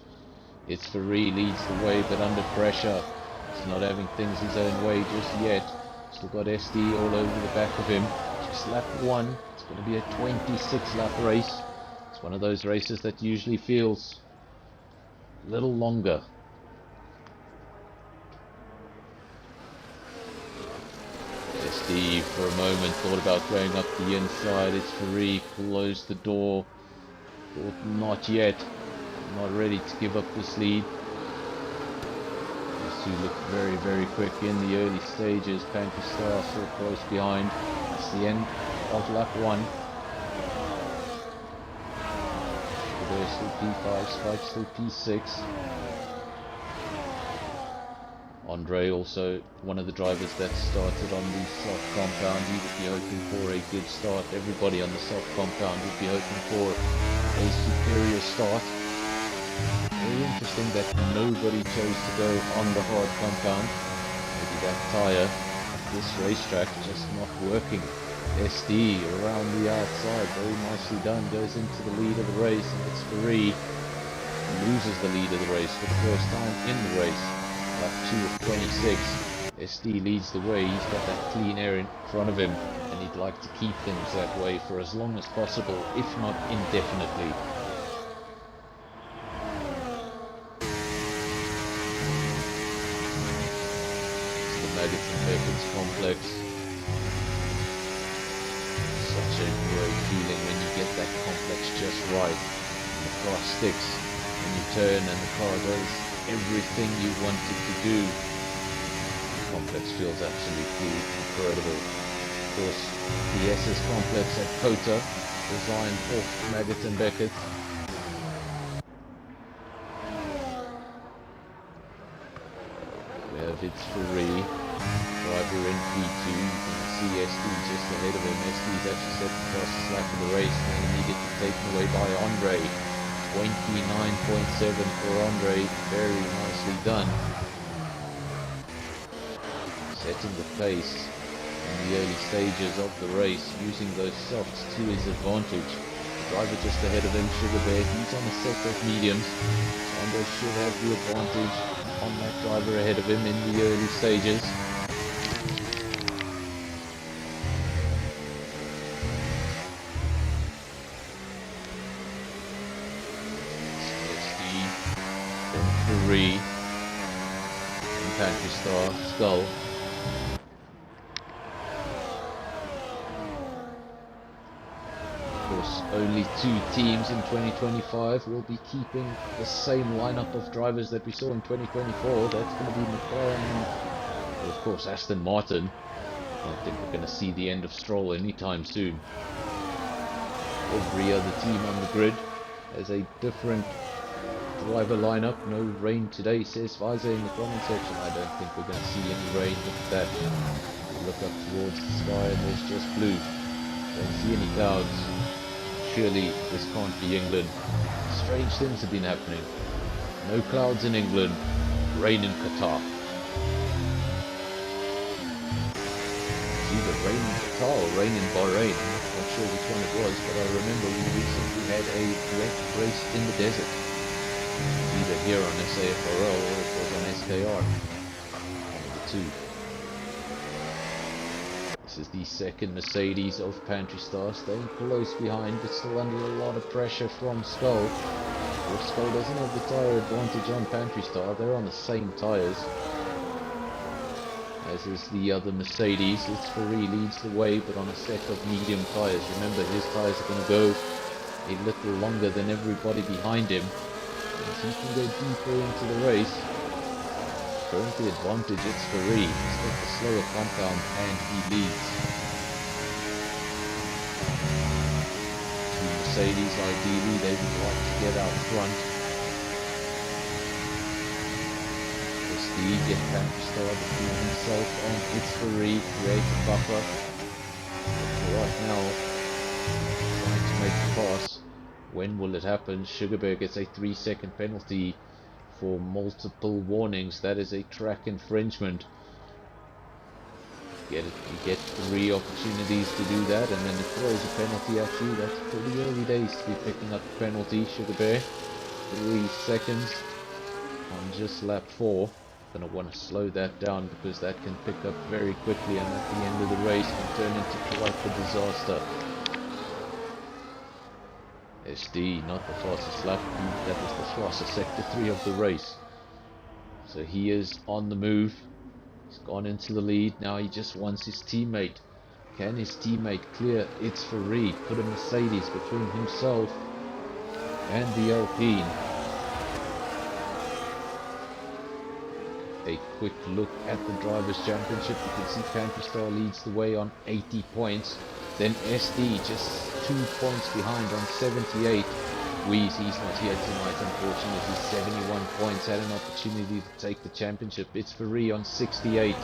[SPEAKER 6] It's Ferrari leads the way, but under pressure. He's not having things his own way just yet. Still got SD all over the back of him. Just lap 1. It's going to be a 26 lap race. It's one of those races that usually feels a little longer. SD for a moment thought about going up the inside. It's free, closed the door. Thought not yet. Not ready to give up this lead. These two look very, very quick in the early stages. Pantry Star still close behind. It's the end of lap 1. There's still P5, Spike still P6. Andre, also one of the drivers that started on the soft compound, he would be hoping for a good start. Everybody on the soft compound would be hoping for a superior start. Very interesting that nobody chose to go on the hard compound. Maybe that tyre, this racetrack, just not working. SD around the outside, very nicely done, goes into the lead of the race, and it's free. Loses the lead of the race for the first time in the race. Lap 2 of 26. SD leads the way. He's got that clean air in front of him, and he'd like to keep things that way for as long as possible, if not indefinitely. It's the Maggots and Beckons complex. Such a great feeling when you get that complex just right, and the car sticks, and you turn and the car does everything you want it to do. The complex feels absolutely incredible. Of course, the SS complex at Kota, designed for Maggots and Beckett. We have it's free. Driver in P2. You can see SD just ahead of him. SD's actually set the fastest lap of the race, and then immediately taken away by Andre. 29.7 for Andre, very nicely done. Setting the pace in the early stages of the race, using those softs to his advantage. The driver just ahead of him, Sugar Bear, he's on a set of mediums. Andre should have the advantage on that driver ahead of him in the early stages. And Pantry Star, Skull. Of course, only 2 teams in 2025 will be keeping the same lineup of drivers that we saw in 2024. That's going to be McLaren and, of course, Aston Martin. I don't think we're going to see the end of Stroll anytime soon. Every other team on the grid has a different driver lineup. No rain today, says Vizer in the comment section. I don't think we're going to see any rain. Look at that. Look up towards the sky and there's just blue. Don't see any clouds. Surely this can't be England. Strange things have been happening. No clouds in England. Rain in Qatar. Either rain in Qatar or rain in Bahrain. I'm not sure which one it was, but I remember we recently had a wet race in the desert. Either here on SAFRL or it was on SKR. One of the two. This is the second Mercedes of Pantry Star, staying close behind but still under a lot of pressure from Skull. If Skull doesn't have the tyre advantage on Pantry Star, they're on the same tyres. As is the other Mercedes. It's Ferrari leads the way but on a set of medium tyres. Remember, his tyres are going to go a little longer than everybody behind him. If he can go deeper into the race, currently advantage it's Ferrari. He's got the slower compound and he leads. To Mercedes, ideally, they would like to get out front. SD get Pantry Star between himself and it's Ferrari, create a buffer. But right now, trying to make the pass. When will it happen? Sugarbear gets a 3-second penalty for multiple warnings. That is a track infringement. You get 3 opportunities to do that, and then it throws a penalty at you. That's pretty early days to be picking up a penalty, Sugarbear. 3 seconds on just lap 4. Gonna want to slow that down because that can pick up very quickly, and at the end of the race can turn into quite a disaster. SD, not the fastest lap, that was the fastest sector 3 of the race. So he is on the move. He's gone into the lead. Now he just wants his teammate. Can his teammate clear It's Free? Put a Mercedes between himself and the Alpine. A quick look at the Drivers' Championship. You can see Country Star leads the way on 80 points. Then SD just 2 points behind on 78. Wheeze, he's not here tonight, unfortunately. 71 points, had an opportunity to take the championship. It's Free on 68.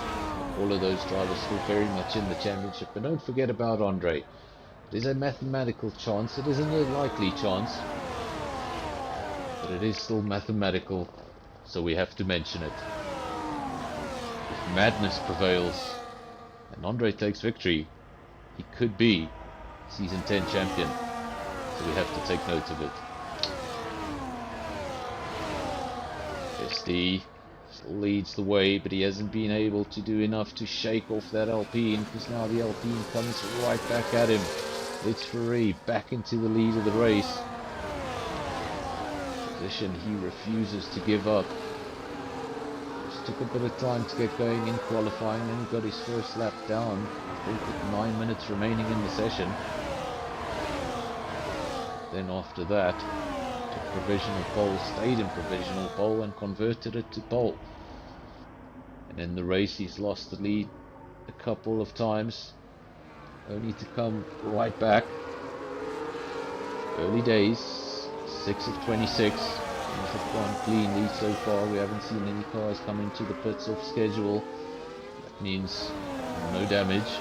[SPEAKER 6] All of those drivers still very much in the championship. But don't forget about Andre. It is a mathematical chance. It isn't a likely chance. But it is still mathematical. So we have to mention it. If madness prevails and Andre takes victory, he could be Season 10 champion. So we have to take note of it. SD still leads the way, but he hasn't been able to do enough to shake off that Alpine, because now the Alpine comes right back at him. It's Free back into the lead of the race. Position he refuses to give up. Just took a bit of time to get going in qualifying, and he got his first lap down, I think with 9 minutes remaining in the session. Then after that, took provisional pole, stayed in provisional pole and converted it to pole. And in the race he's lost the lead a couple of times, only to come right back. Early days, 6 of 26. He's gone cleanly so far. We haven't seen any cars come into the pits off schedule. That means no damage.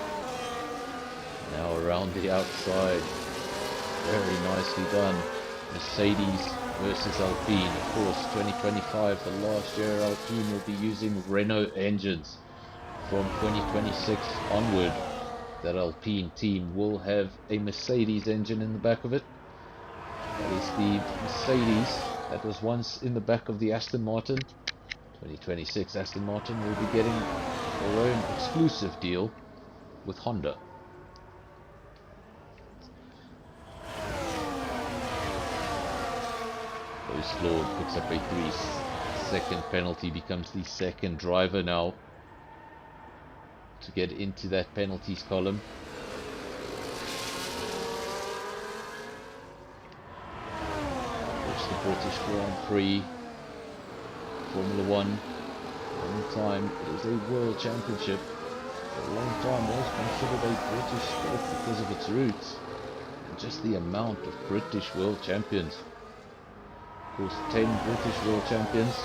[SPEAKER 6] Now around the outside. Very nicely done. Mercedes versus Alpine. Of course, 2025, the last year Alpine will be using Renault engines. From 2026 onward, that Alpine team will have a Mercedes engine in the back of it. That is the Mercedes that was once in the back of the Aston Martin. 2026 Aston Martin will be getting their own exclusive deal with Honda. Lord picks up a 3-second penalty, becomes the second driver now to get into that penalties column. It's the British Grand Prix, Formula 1. Long time, it is a world championship. For a long time was considered a British sport because of its roots and just the amount of British world champions. Of course, 10 British world champions.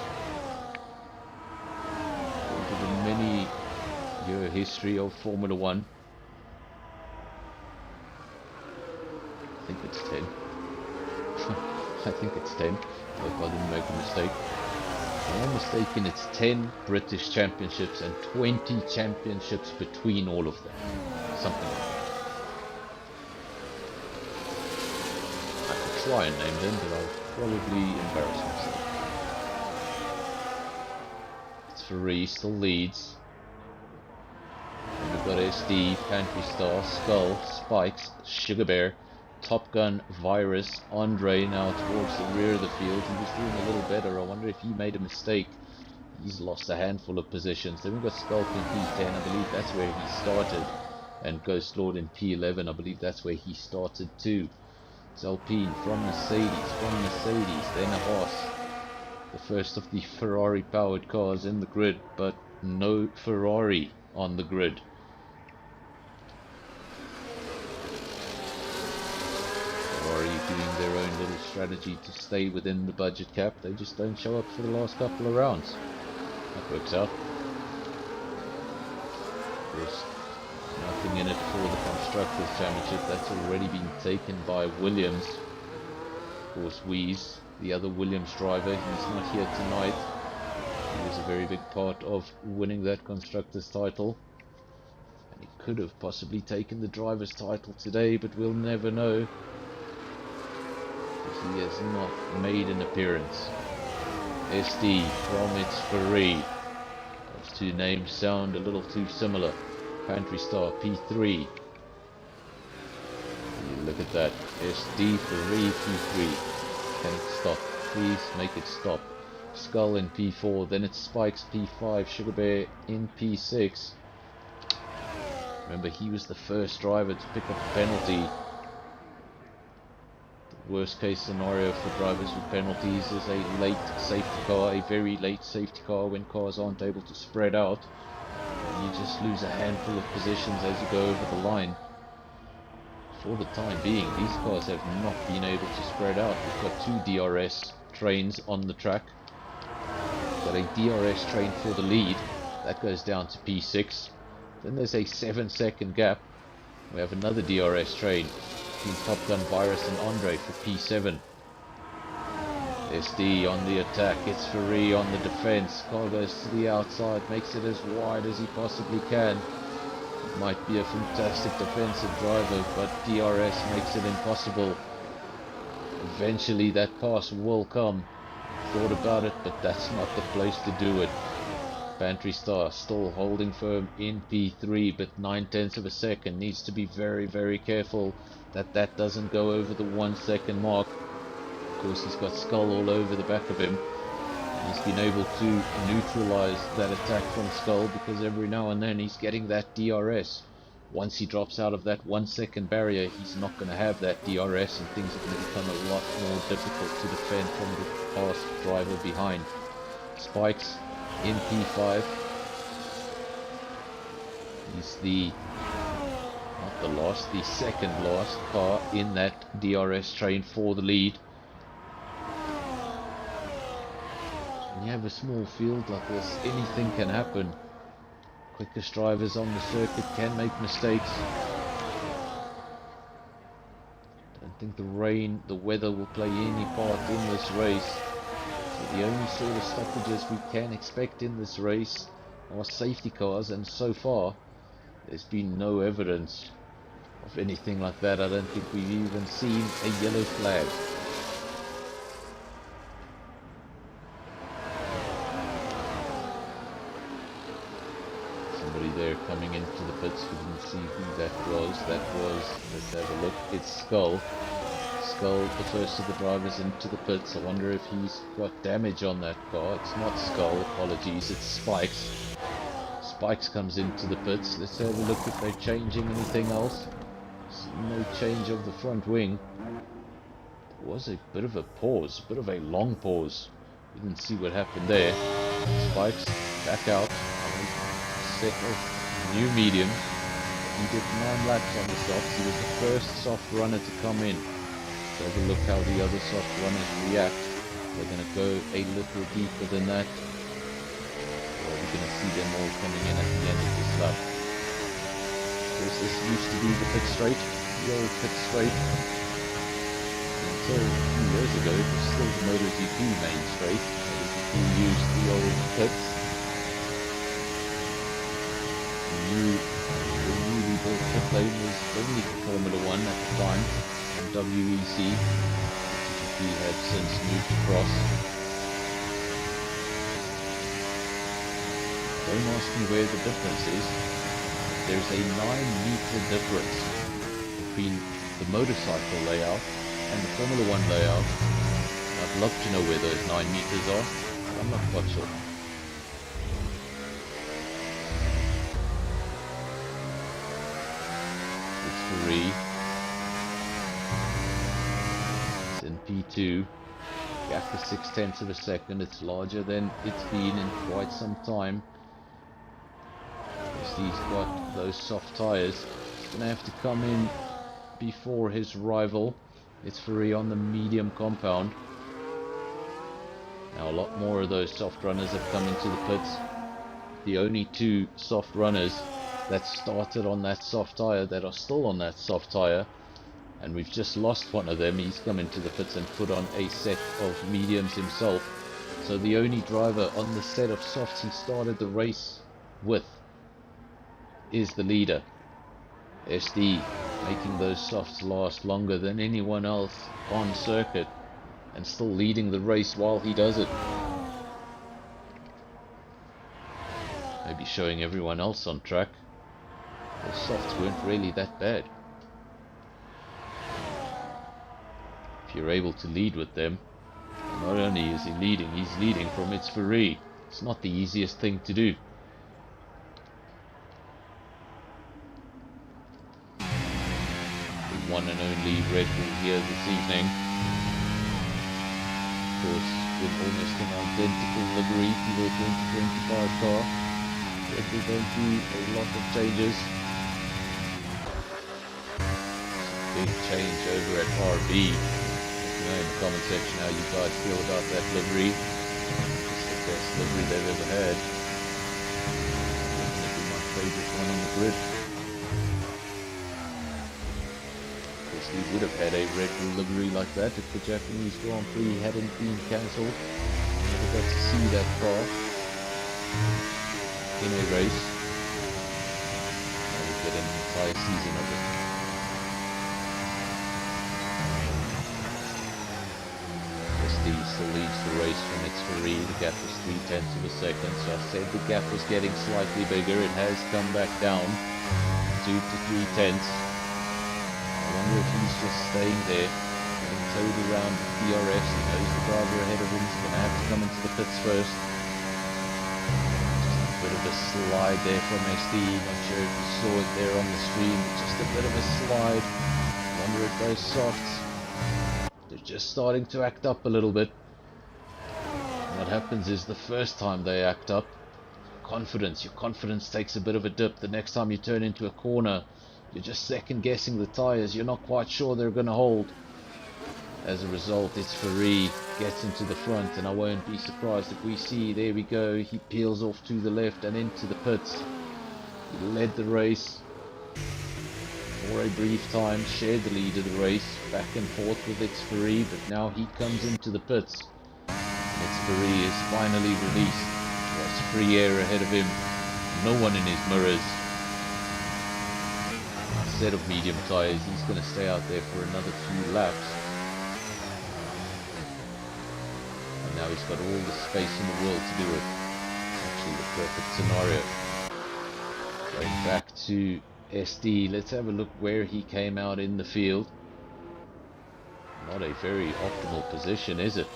[SPEAKER 6] Over the many year history of Formula 1. I think it's 10. I think it's 10. I hope I didn't make a mistake. If I'm not mistaken, it's 10 British championships and 20 championships between all of them. Something like that. I could try and name them, but I'll probably embarrass myself. It's Free, still leads. And we've got SD, Pantry Star, Skull, Spikes, Sugar Bear, Top Gun, Virus, Andre now towards the rear of the field. He was doing a little better. I wonder if he made a mistake. He's lost a handful of positions. Then we've got Skulk in P10. I believe that's where he started. And Ghost Lord in P11. I believe that's where he started too. It's Alpine from Mercedes, then a Haas. The first of the Ferrari powered cars in the grid, but no Ferrari on the grid. Ferrari doing their own little strategy to stay within the budget cap. They just don't show up for the last couple of rounds. That works out. There's nothing in it for the Constructors' Championship. That's already been taken by Williams. Of course, Wheeze, the other Williams driver, he's not here tonight. He was a very big part of winning that Constructors' title. And he could have possibly taken the driver's title today, but we'll never know. Because he has not made an appearance. SD from It's Free. Those two names sound a little too similar. Pantry Star P3. Look at that. SD Free P3. Can it stop? Please make it stop. Skull in P4, then it's Spikes P5, Sugar Bear in P6. Remember, he was the first driver to pick up a penalty. The worst case scenario for drivers with penalties is a late safety car, a very late safety car when cars aren't able to spread out. You just lose a handful of positions as you go over the line. For the time being, these cars have not been able to spread out. We've got two DRS trains on the track. Got a DRS train for the lead. That goes down to P6. Then there's a 7-second gap. We have another DRS train between Top Gun Virus and Andre for P7. SD on the attack, it's Ferrari on the defense. Car goes to the outside, makes it as wide as he possibly can. Might be a fantastic defensive driver, but DRS makes it impossible. Eventually that pass will come. Thought about it, but that's not the place to do it. Pantry Star still holding firm in P3, but 9/10 of a second. Needs to be very, very careful that that doesn't go over the 1 second mark. Of course, he's got Skull all over the back of him. He's been able to neutralize that attack from Skull because every now and then he's getting that DRS. Once he drops out of that 1 second barrier, he's not going to have that DRS, and things are going to become a lot more difficult to defend from the fast driver behind. Spikes in P5. He's the second last car in that DRS train for the lead. When you have a small field like this, anything can happen. Quickest drivers on the circuit can make mistakes. Don't think the rain, the weather will play any part in this race. So the only sort of stoppages we can expect in this race are safety cars, and so far there's been no evidence of anything like that. I don't think we've even seen a yellow flag. Somebody there coming into the pits. We didn't see who that was. Let's have a look. It's Skull. Skull, the first of the drivers into the pits. I wonder if he's got damage on that car. It's not Skull, apologies, it's Spikes. Spikes comes into the pits. Let's have a look if they're changing anything else. No change of the front wing. There was a bit of a pause, a bit of a long pause. We didn't see what happened there. Spikes back out. Set of new mediums. He did 9 laps on the softs. He was the first soft runner to come in. So have a look how the other soft runners react. They're going to go a little deeper than that. Or we're going to see them all coming in at the end of this lap. Of course, this used to be the pit straight, the old pit straight. Until a few years ago, it was still the MotoGP main straight. MotoGP used the old pits. The newly built pit lane was only for Formula 1 at the time. WEC, MotoGP had since moved across. Don't ask me where the difference is. There's a 9-meter difference between the motorcycle layout and the Formula 1 layout. I'd love to know where those 9 meters are, but I'm not quite sure. It's Ferrari. In P2, gap is 6/10 of a second. It's larger than it's been in quite some time. He's got those soft tires. He's gonna have to come in before his rival. It's Ferrari on the medium compound. Now a lot more of those soft runners have come into the pits. The only 2 soft runners that started on that soft tire that are still on that soft tire, and we've just lost one of them. He's come into the pits and put on a set of mediums himself. So the only driver on the set of softs he started the race with is the leader. SD making those softs last longer than anyone else on circuit and still leading the race while he does it. Maybe showing everyone else on track those softs weren't really that bad. If you're able to lead with them, and Not only is he leading, he's leading from It's Free. It's not the easiest thing to do. The one and only Red Bull here this evening. Of course, with almost an identical livery to the 2025 car. Red Bull don't do a lot of changes. Big change over at RB. Let me know in the comment section how you guys feel about that livery. It's the best livery they've ever had. Definitely my favourite one on the grid. Of course, we would have had a Red Bull livery like that if the Japanese Grand Prix hadn't been cancelled. Never got to see that car in a race. I would get an entire season of it. Still leads the race from It's Free. The gap was 0.3 of a second, so I said the gap was getting slightly bigger. It has come back down 2 to 3 tenths. I wonder if he's just staying there, getting towed around the DRS. He knows the driver ahead of him is going to have to come into the pits first. Just a bit of a slide there from SD. Not sure if you saw it there on the stream, but just a bit of a slide. I wonder if those softs, they're just starting to act up a little bit. And what happens is the first time they act up, your confidence takes a bit of a dip. The next time you turn into a corner, you're just second guessing the tires. You're not quite sure they're going to hold. As a result, It's Free gets into the front, and I won't be surprised if we see, there we go, he peels off to the left and into the pits. He led the race for a brief time, shared the lead of the race, back and forth with It's Free, but now he comes into the pits. And It's Free is finally released. There's free air ahead of him, no one in his mirrors. A set of medium tyres, he's going to stay out there for another few laps. And now he's got all the space in the world to do it. Actually the perfect scenario. Going back to SD, let's have a look where he came out in the field. Not a very optimal position, is it?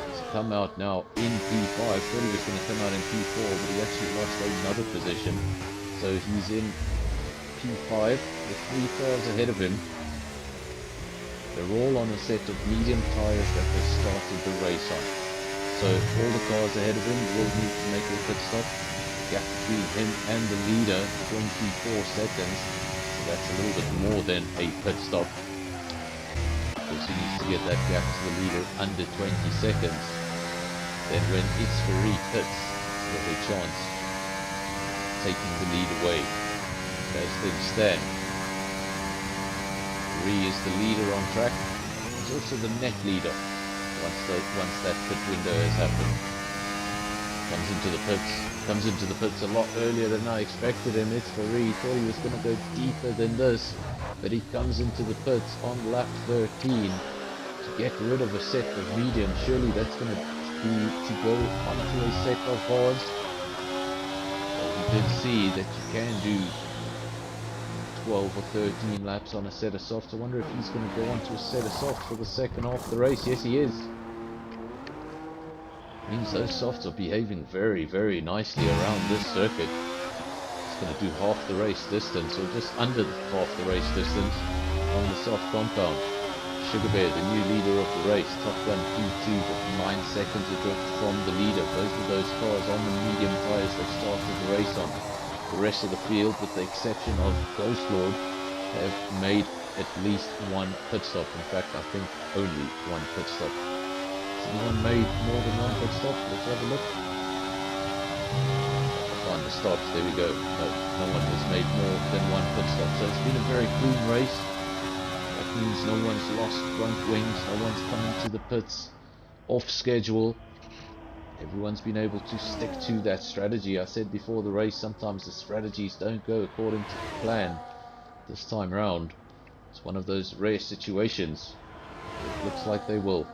[SPEAKER 6] He's come out now in P5. Thought he was going to come out in P4, but he actually lost another position. So he's in P5 with 3 cars ahead of him. They're all on a set of medium tyres that they started the race on. So all the cars ahead of him will need to make a pit stop. Gap between him and the leader, 24 seconds. So that's a little bit more than a pit stop. Of course, he needs to get that gap to the leader under 20 seconds. Then when It's Free pits, there's a chance of taking the lead away. As things stand, Free is the leader on track. He's also the net leader once that pit window has happened. Comes into the pits a lot earlier than I expected him. It's Free, thought he was going to go deeper than this, but he comes into the pits on lap 13 to get rid of a set of medium. Surely that's going to be to go onto a set of hards. Well, we did see that you can do 12 or 13 laps on a set of softs. I wonder if he's going to go onto a set of softs for the second half of the race. Yes, he is. Means those softs are behaving very, very nicely around this circuit. It's going to do half the race distance, or just under half the race distance on the soft compound. Sugar Bear, the new leader of the race, Top Gun P2, but 9 seconds adrift from the leader. Both of those cars on the medium tyres they started the race on. The rest of the field, with the exception of Ghost Lord, have made at least one pit stop. In fact, I think only one pit stop. Has anyone made more than one pit stop? Let's have a look. I'll find the stops. There we go. No one has made more than one pit stop. So it's been a very clean race. That means no one's lost front wings. No one's come into the pits off schedule. Everyone's been able to stick to that strategy. I said before the race, sometimes the strategies don't go according to plan. This time round, it's one of those rare situations. It looks like they will.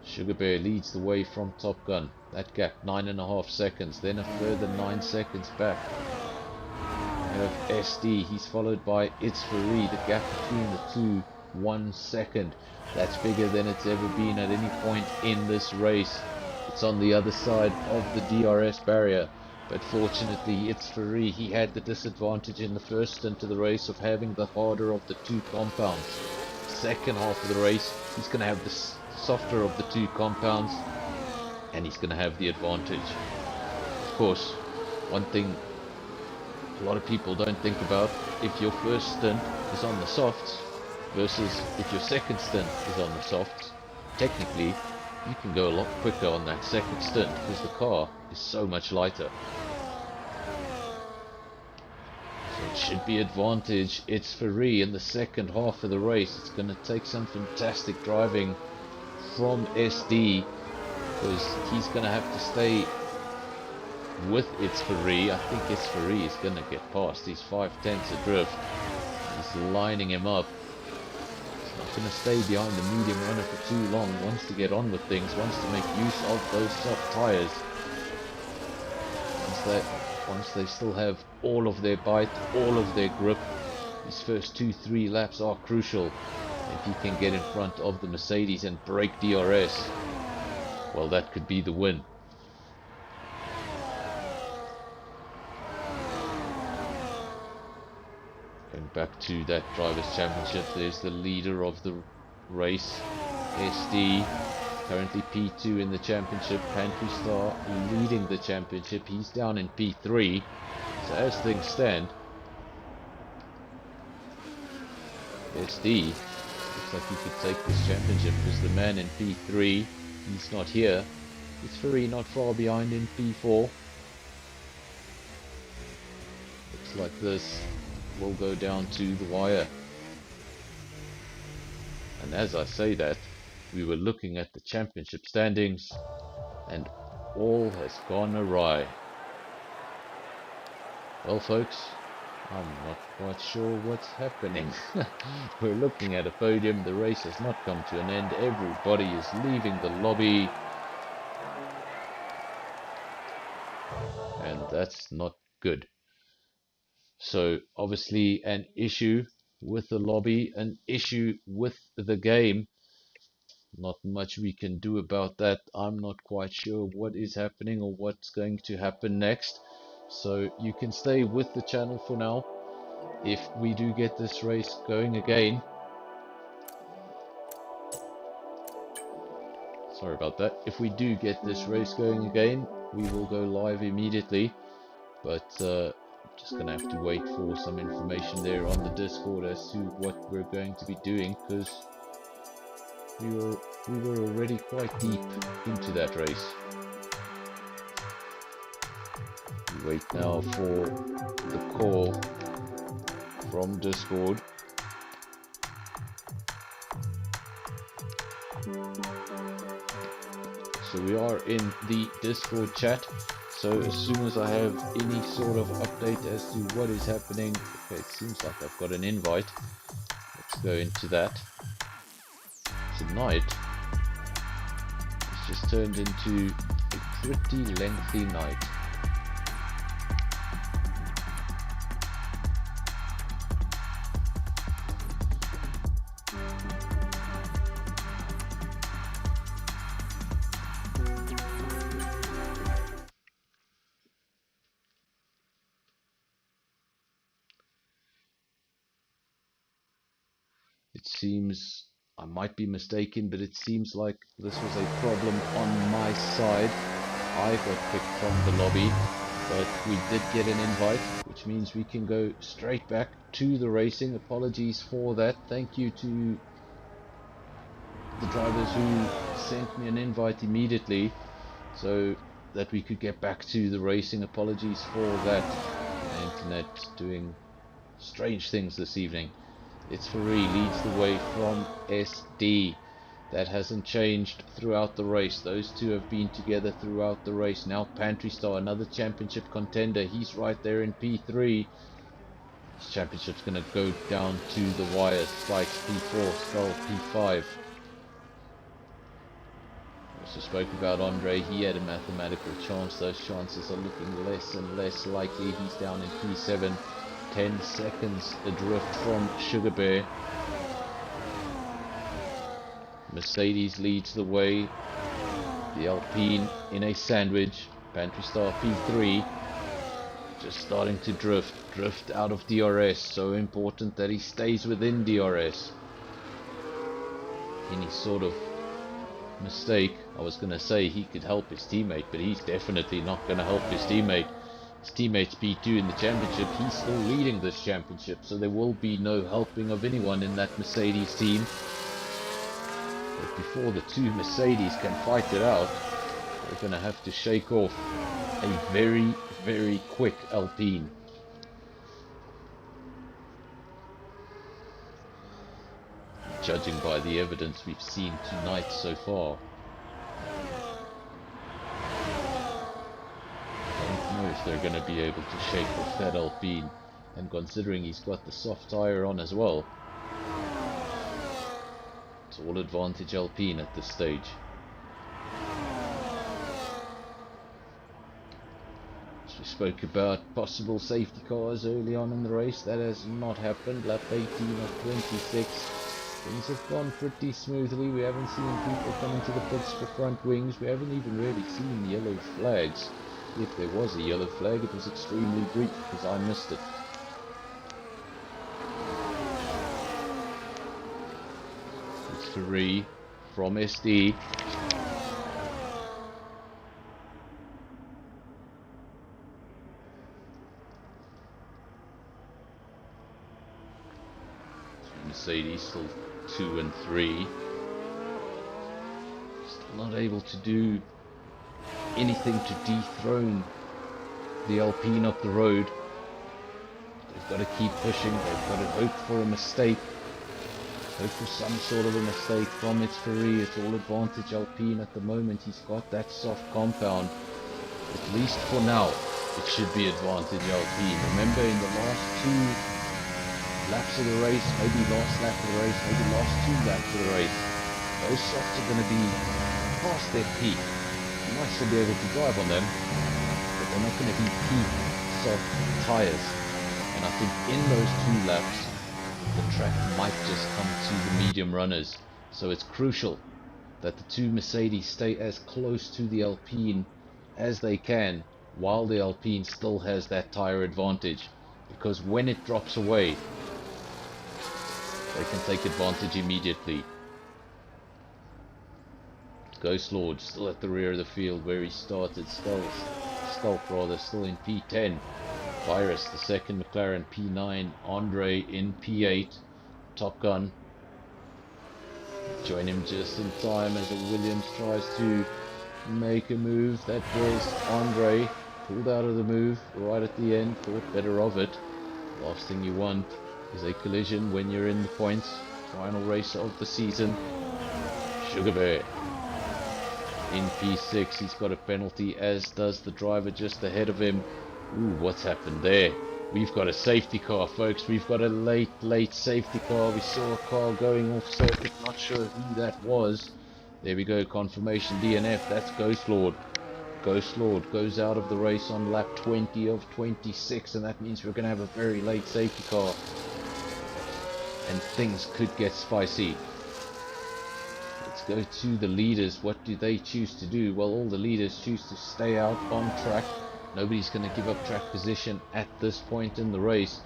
[SPEAKER 6] Sugar Bear leads the way from Top Gun. That gap, 9.5 seconds. Then a further 9 seconds back. We have SD. He's followed by It's Free. The gap between the two 1 second. That's bigger than it's ever been at any point in this race. It's on the other side of the DRS barrier, but fortunately it's Ferrari. He had the disadvantage in the first stint of the race of having the harder of the two compounds. Second half of the race, he's going to have the softer of the two compounds, and he's going to have the advantage. Of course, one thing a lot of people don't think about, if your first stint is on the softs versus if your second stint is on the softs, technically you can go a lot quicker on that second stint because the car is so much lighter. So it should be advantage. It's Ferrari in the second half of the race. It's going to take some fantastic driving from SD, because he's going to have to stay with It's Ferrari. I think It's Ferrari is going to get past. He's 5/10 adrift. He's lining him up. He's not going to stay behind the medium runner for too long. Wants to get on with things. Wants to make use of those soft tires. Once they still have all of their bite, all of their grip, these first 2-3 laps are crucial. If he can get in front of the Mercedes and break DRS, well, that could be the win. Going back to that Drivers' Championship, there's the leader of the race, SD, currently P2 in the championship. Pantry Star leading the championship. He's down in P3. So as things stand, SD looks like he could take this championship, because the man in P3, he's not here. It's Ferrari not far behind in P4. Looks like this will go down to the wire. And as I say that, we were looking at the championship standings, and all has gone awry. Well, folks, I'm not quite sure what's happening. We're looking at a podium. The race has not come to an end. Everybody is leaving the lobby, and that's not good. So obviously an issue with the lobby, an issue with the game. Not much we can do about that. I'm not quite sure what is happening or what's going to happen next. So you can stay with the channel for now. If we do get this race going again, sorry about that. If we do get this race going again, we will go live immediately. But just gonna have to wait for some information there on the Discord as to what we're going to be doing, because we were already quite deep into that race. We wait now for the call from Discord. So we are in the Discord chat. So as soon as I have any sort of update as to what is happening, okay, it seems like I've got an invite. Let's go into that. Tonight, it's just turned into a pretty lengthy night. It seems, I might be mistaken, but it seems like this was a problem on my side. I got kicked from the lobby, but we did get an invite, which means we can go straight back to the racing. Apologies for that. Thank you to the drivers who sent me an invite immediately so that we could get back to the racing. Apologies for that. The internet doing strange things this evening. It's Ferrari leads the way from SD. That hasn't changed throughout the race. Those two have been together throughout the race. Now Pantry Star, another championship contender. He's right there in P3. This championship's going to go down to the wire. Spikes P4, Skull P5. Also spoke about Andre. He had a mathematical chance. Those chances are looking less and less likely. He's down in P7. 10 seconds adrift from Sugar Bear. Mercedes leads the way. The Alpine in a sandwich. Pantry Star P3 just starting to drift out of DRS. So important that he stays within DRS. Any sort of mistake, I was going to say he could help his teammate, but he's definitely not going to help his teammate. His teammate's P2 in the championship. He's still leading this championship, so there will be no helping of anyone in that Mercedes team. But before the two Mercedes can fight it out, they're going to have to shake off a very, very quick Alpine. Judging by the evidence we've seen tonight so far. I don't know if they're going to be able to shake off that Alpine. And considering he's got the soft tyre on as well, it's all advantage Alpine at this stage. As we spoke about possible safety cars early on in the race, that has not happened. Lap 18 of 26. Things have gone pretty smoothly. We haven't seen people coming to the pits for front wings. We haven't even really seen yellow flags. If there was a yellow flag, it was extremely brief because I missed it. It's Ferrari from SD. Mercedes still 2 and 3. Still not able to do anything to dethrone the Alpine up the road. They've got to keep pushing. They've got to hope for a mistake. Hope for some sort of a mistake from its Ferrari. It's all advantage Alpine at the moment. He's got that soft compound. At least for now, it should be advantage Alpine. Remember, in the last 2 laps of the race, maybe last lap of the race, maybe last 2 laps of the race, those softs are going to be past their peak. You might still be able to drive on them, but they're not going to be peak soft tyres. And I think in those 2 laps, the track might just come to the medium runners. So it's crucial that the 2 Mercedes stay as close to the Alpine as they can, while the Alpine still has that tyre advantage. Because when it drops away, they can take advantage immediately. Ghost Lord still at the rear of the field where he started. Skulk rather still in P10. Virus the second McLaren P9. Andre in P8. Top Gun. Join him just in time as Williams tries to make a move. That was Andre. Pulled out of the move right at the end. Thought better of it. Last thing you want is a collision when you're in the points. Final race of the season. Sugar Bear in P6. He's got a penalty, as does the driver just ahead of him. Ooh, what's happened there? We've got a safety car, folks. We've got a late safety car. We saw a car going off circuit. Not sure who that was. There we go. Confirmation DNF. That's Ghost Lord. Ghost Lord goes out of the race on lap 20 of 26, and that means we're going to have a very late safety car. And things could get spicy. Let's go to the leaders. What do they choose to do? Well, all the leaders choose to stay out on track. Nobody's going to give up track position at this point in the race.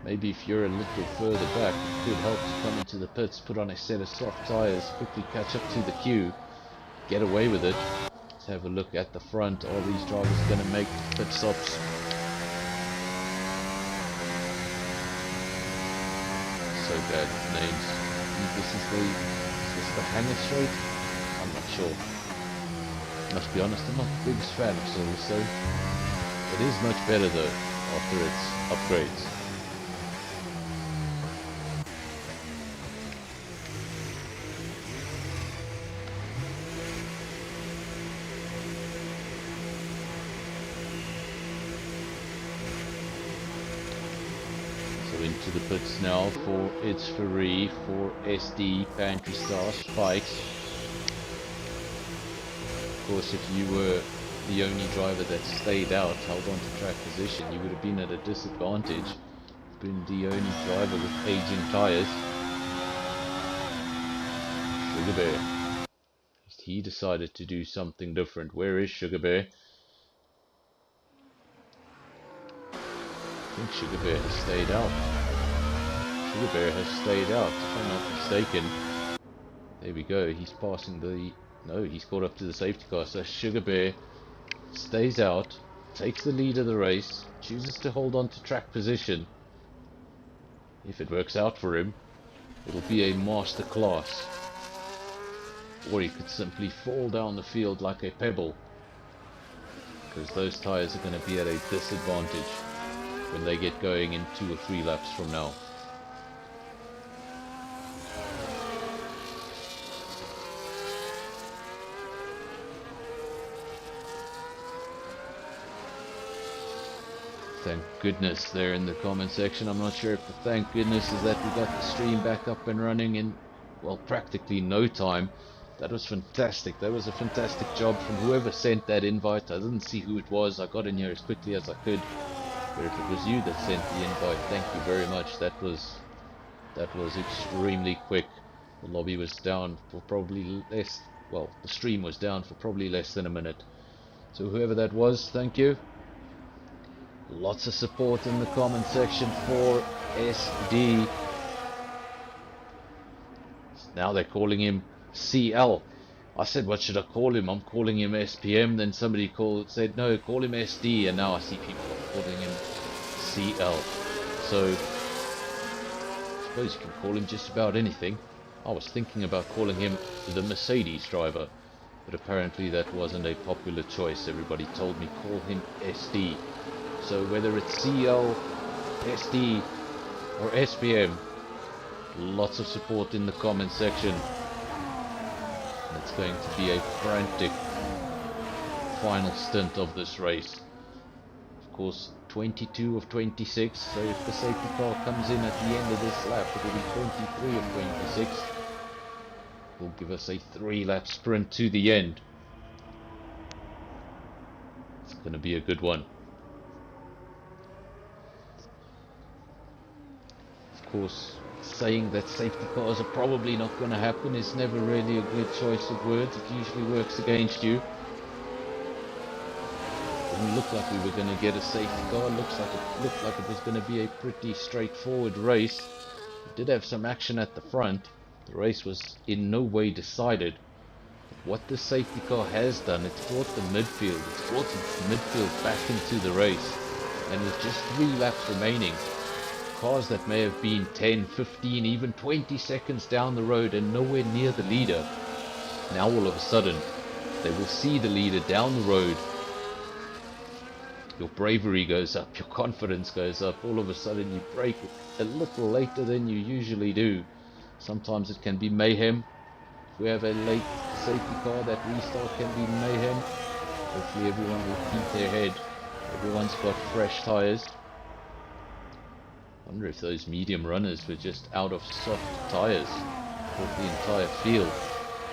[SPEAKER 6] Maybe if you're a little further back, it could help to come into the pits, put on a set of soft tyres, quickly catch up to the queue, get away with it. Let's have a look at the front. Are these drivers going to make pit stops? So bad with names. This is the hangar straight? I'm not sure. Must be honest, I'm not the biggest fan of Silverstone. It is much better though, after its upgrades. Into the pits now for its Ferrari, for SD, Pantry Star, Spikes. Of course, if you were the only driver that stayed out, held on to track position, you would have been at a disadvantage. Been the only driver with aging tyres. Sugar Bear. He decided to do something different. Where is Sugar Bear? I think Sugar Bear has stayed out. Sugar Bear has stayed out, if I'm not mistaken. There we go. He's passing the... No, he's caught up to the safety car. So Sugar Bear stays out, takes the lead of the race, chooses to hold on to track position. If it works out for him, it'll be a master class. Or he could simply fall down the field like a pebble, because those tires are going to be at a disadvantage when they get going in 2 or 3 laps from now. Thank goodness they're in the comment section. I'm not sure if the thank goodness is that we got the stream back up and running in, well, practically no time. That was fantastic. That was a fantastic job from whoever sent that invite. I didn't see who it was. I got in here as quickly as I could. But if it was you that sent the invite, thank you very much. That was extremely quick. The lobby was down for probably less, well, the stream was down for probably less than a minute. So whoever that was, thank you. Lots of support in the comment section for SD. Now they're calling him CL. I said, what should I call him? I'm calling him SPM. Then somebody said, no, call him SD. And now I see people calling him CL. So, I suppose you can call him just about anything. I was thinking about calling him the Mercedes driver, but apparently that wasn't a popular choice. Everybody told me call him SD. So whether it's CL, SD, or SPM, lots of support in the comment section. It's going to be a frantic final stint of this race. Of course, 22 of 26, so if the safety car comes in at the end of this lap, it will be 23 of 26. It will give us a 3-lap sprint to the end. It's going to be a good one. Of course, saying that safety cars are probably not going to happen is never really a good choice of words. It usually works against you. It didn't look like we were going to get a safety car. It looked like it was going to be a pretty straightforward race. We did have some action at the front. The race was in no way decided. But what the safety car has done, it's brought the midfield. It's brought the midfield back into the race. And with just 3 laps remaining, cars that may have been 10, 15, even 20 seconds down the road and nowhere near the leader, now all of a sudden they will see the leader down the road. Your bravery goes up, your confidence goes up. All of a sudden you brake a little later than you usually do. Sometimes it can be mayhem. If we have a late safety car, that restart can be mayhem. Hopefully everyone will keep their head. Everyone's got fresh tires. I wonder if those medium runners were just out of soft tires. Or the entire field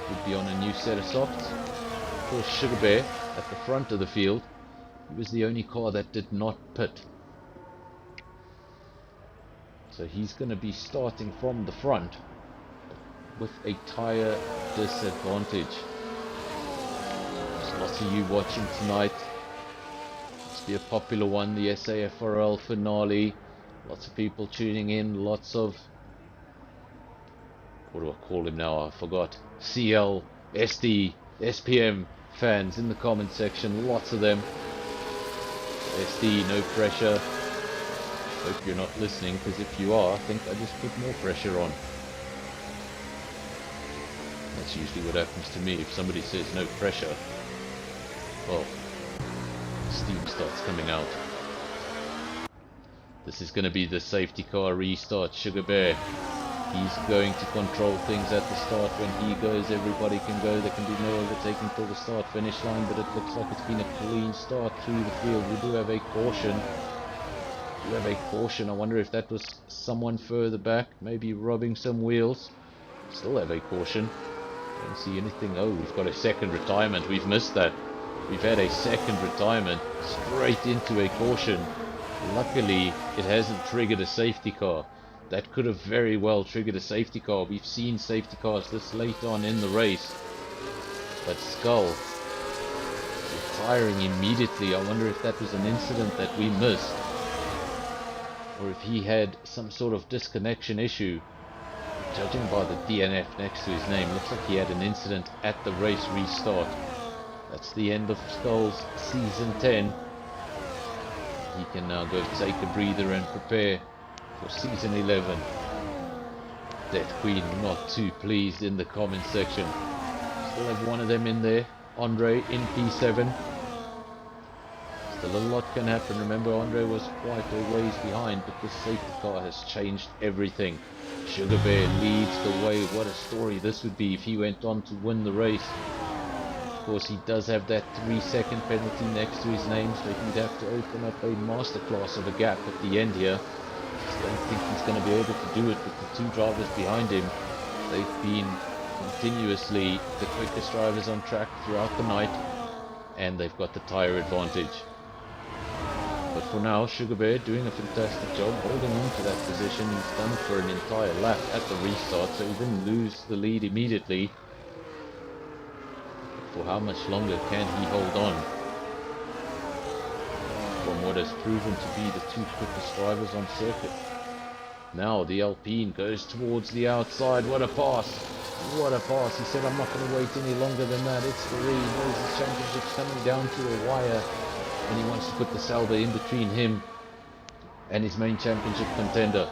[SPEAKER 6] would be on a new set of softs. Of course, Sugar Bear at the front of the field. He was the only car that did not pit. So he's going to be starting from the front with a tire disadvantage. There's lots of you watching tonight. Must be a popular one, the SAFRL finale. Lots of people tuning in, lots of, what do I call him now? I forgot. CL, SD, SPM fans in the comment section, lots of them. SD, no pressure. Hope you're not listening, because if you are, I think I just put more pressure on. That's usually what happens to me if somebody says no pressure. Well, steam starts coming out. This is going to be the safety car restart. Sugar Bear, he's going to control things at the start. When he goes, everybody can go. There can be no overtaking till the start finish line, but it looks like it's been a clean start through the field. We do have a caution. I wonder if that was someone further back, maybe rubbing some wheels. Still have a caution. Don't see anything. Oh, we've got a second retirement. We've missed that. We've had a second retirement straight into a caution. Luckily, it hasn't triggered a safety car. That could have very well triggered a safety car. We've seen safety cars this late on in the race. But Skull retiring immediately. I wonder if that was an incident that we missed, or if he had some sort of disconnection issue. Judging by the DNF next to his name, looks like he had an incident at the race restart. That's the end of Skull's season 10. He can now go take a breather and prepare for season 11. Death Queen not too pleased in the comment section. Still have one of them in there. Andre in P7. Still a lot can happen. Remember, Andre was quite a ways behind, but this safety car has changed everything. Sugar Bear leads the way. What a story this would be if he went on to win the race. Of course, he does have that 3-second penalty next to his name, so he'd have to open up a masterclass of a gap at the end here. Just don't think he's going to be able to do it with the two drivers behind him. They've been continuously the quickest drivers on track throughout the night, and they've got the tyre advantage. But for now, Sugar Bear doing a fantastic job holding on to that position. He's done it for an entire lap at the restart, so he didn't lose the lead immediately. For how much longer can he hold on from what has proven to be the two quickest drivers on circuit? Now the Alpine goes towards the outside. What a pass! What a pass! He said, I'm not going to wait any longer than that. It's free. Knows his championship's coming down to a wire, and he wants to put the Sauber in between him and his main championship contender.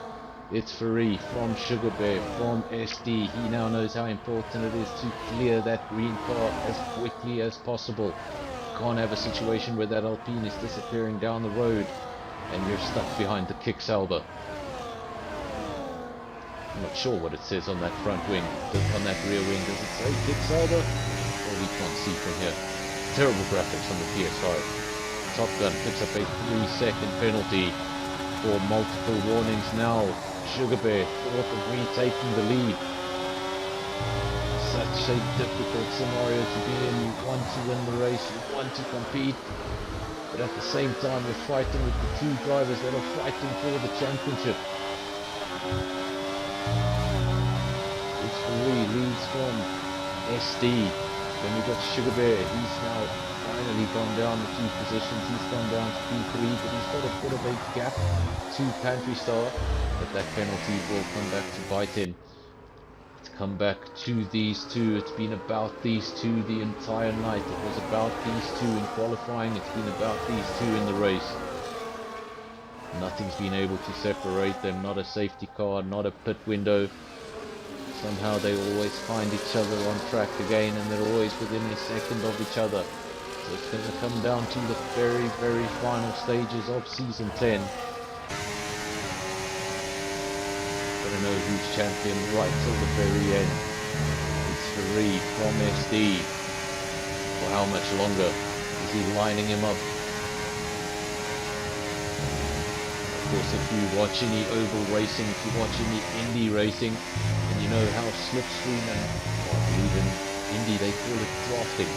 [SPEAKER 6] It's free from Sugar Bear, from SD. He now knows how important it is to clear that green car as quickly as possible. Can't have a situation where that Alpine is disappearing down the road and you're stuck behind the kick Sauber. I'm not sure what it says on that front wing, on that rear wing. Does it say kick Sauber? Well, we can't see from here. Terrible graphics on the PSI. Top Gun picks up a 3-second penalty for multiple warnings now. Sugar Bear thought of retaking the lead. Such a difficult scenario to be in. You want to win the race, you want to compete, but at the same time you're fighting with the two drivers that are fighting for the championship. It's free, leads from SD. Then we've got Sugar Bear. He's now finally gone down a few positions. He's gone down to P3, but he's got a bit of a gap to Pantry Star. But that penalty will come back to bite him. It's come back to these two. It's been about these two the entire night. It was about these two in qualifying. It's been about these two in the race. Nothing's been able to separate them. Not a safety car, not a pit window. Somehow they always find each other on track again, and they're always within a second of each other. So it's going to come down to the very, very final stages of Season 10. Gotta know who's champion right till the very end. It's free from SD. For how much longer is he lining him up? Of course, if you watch any oval racing, if you watch any Indy racing, and you know how slipstream, and I believe in Indy they call it drafting,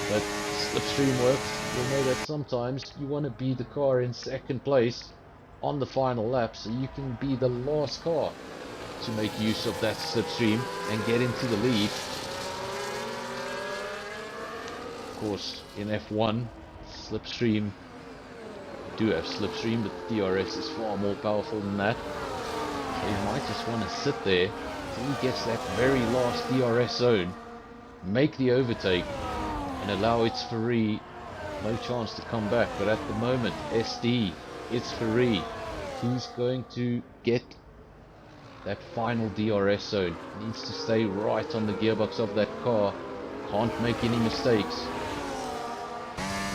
[SPEAKER 6] but slipstream works, you'll know that sometimes you want to be the car in second place on the final lap, so you can be the last car to make use of that slipstream and get into the lead. Of course, in F1, slipstream, you do have slipstream, but the DRS is far more powerful than that. So you might just want to sit there till he gets that very last DRS zone, make the overtake, and allow its free no chance to come back. But at the moment, SD, it's free. He's going to get that final DRS zone. Needs to stay right on the gearbox of that car. Can't make any mistakes.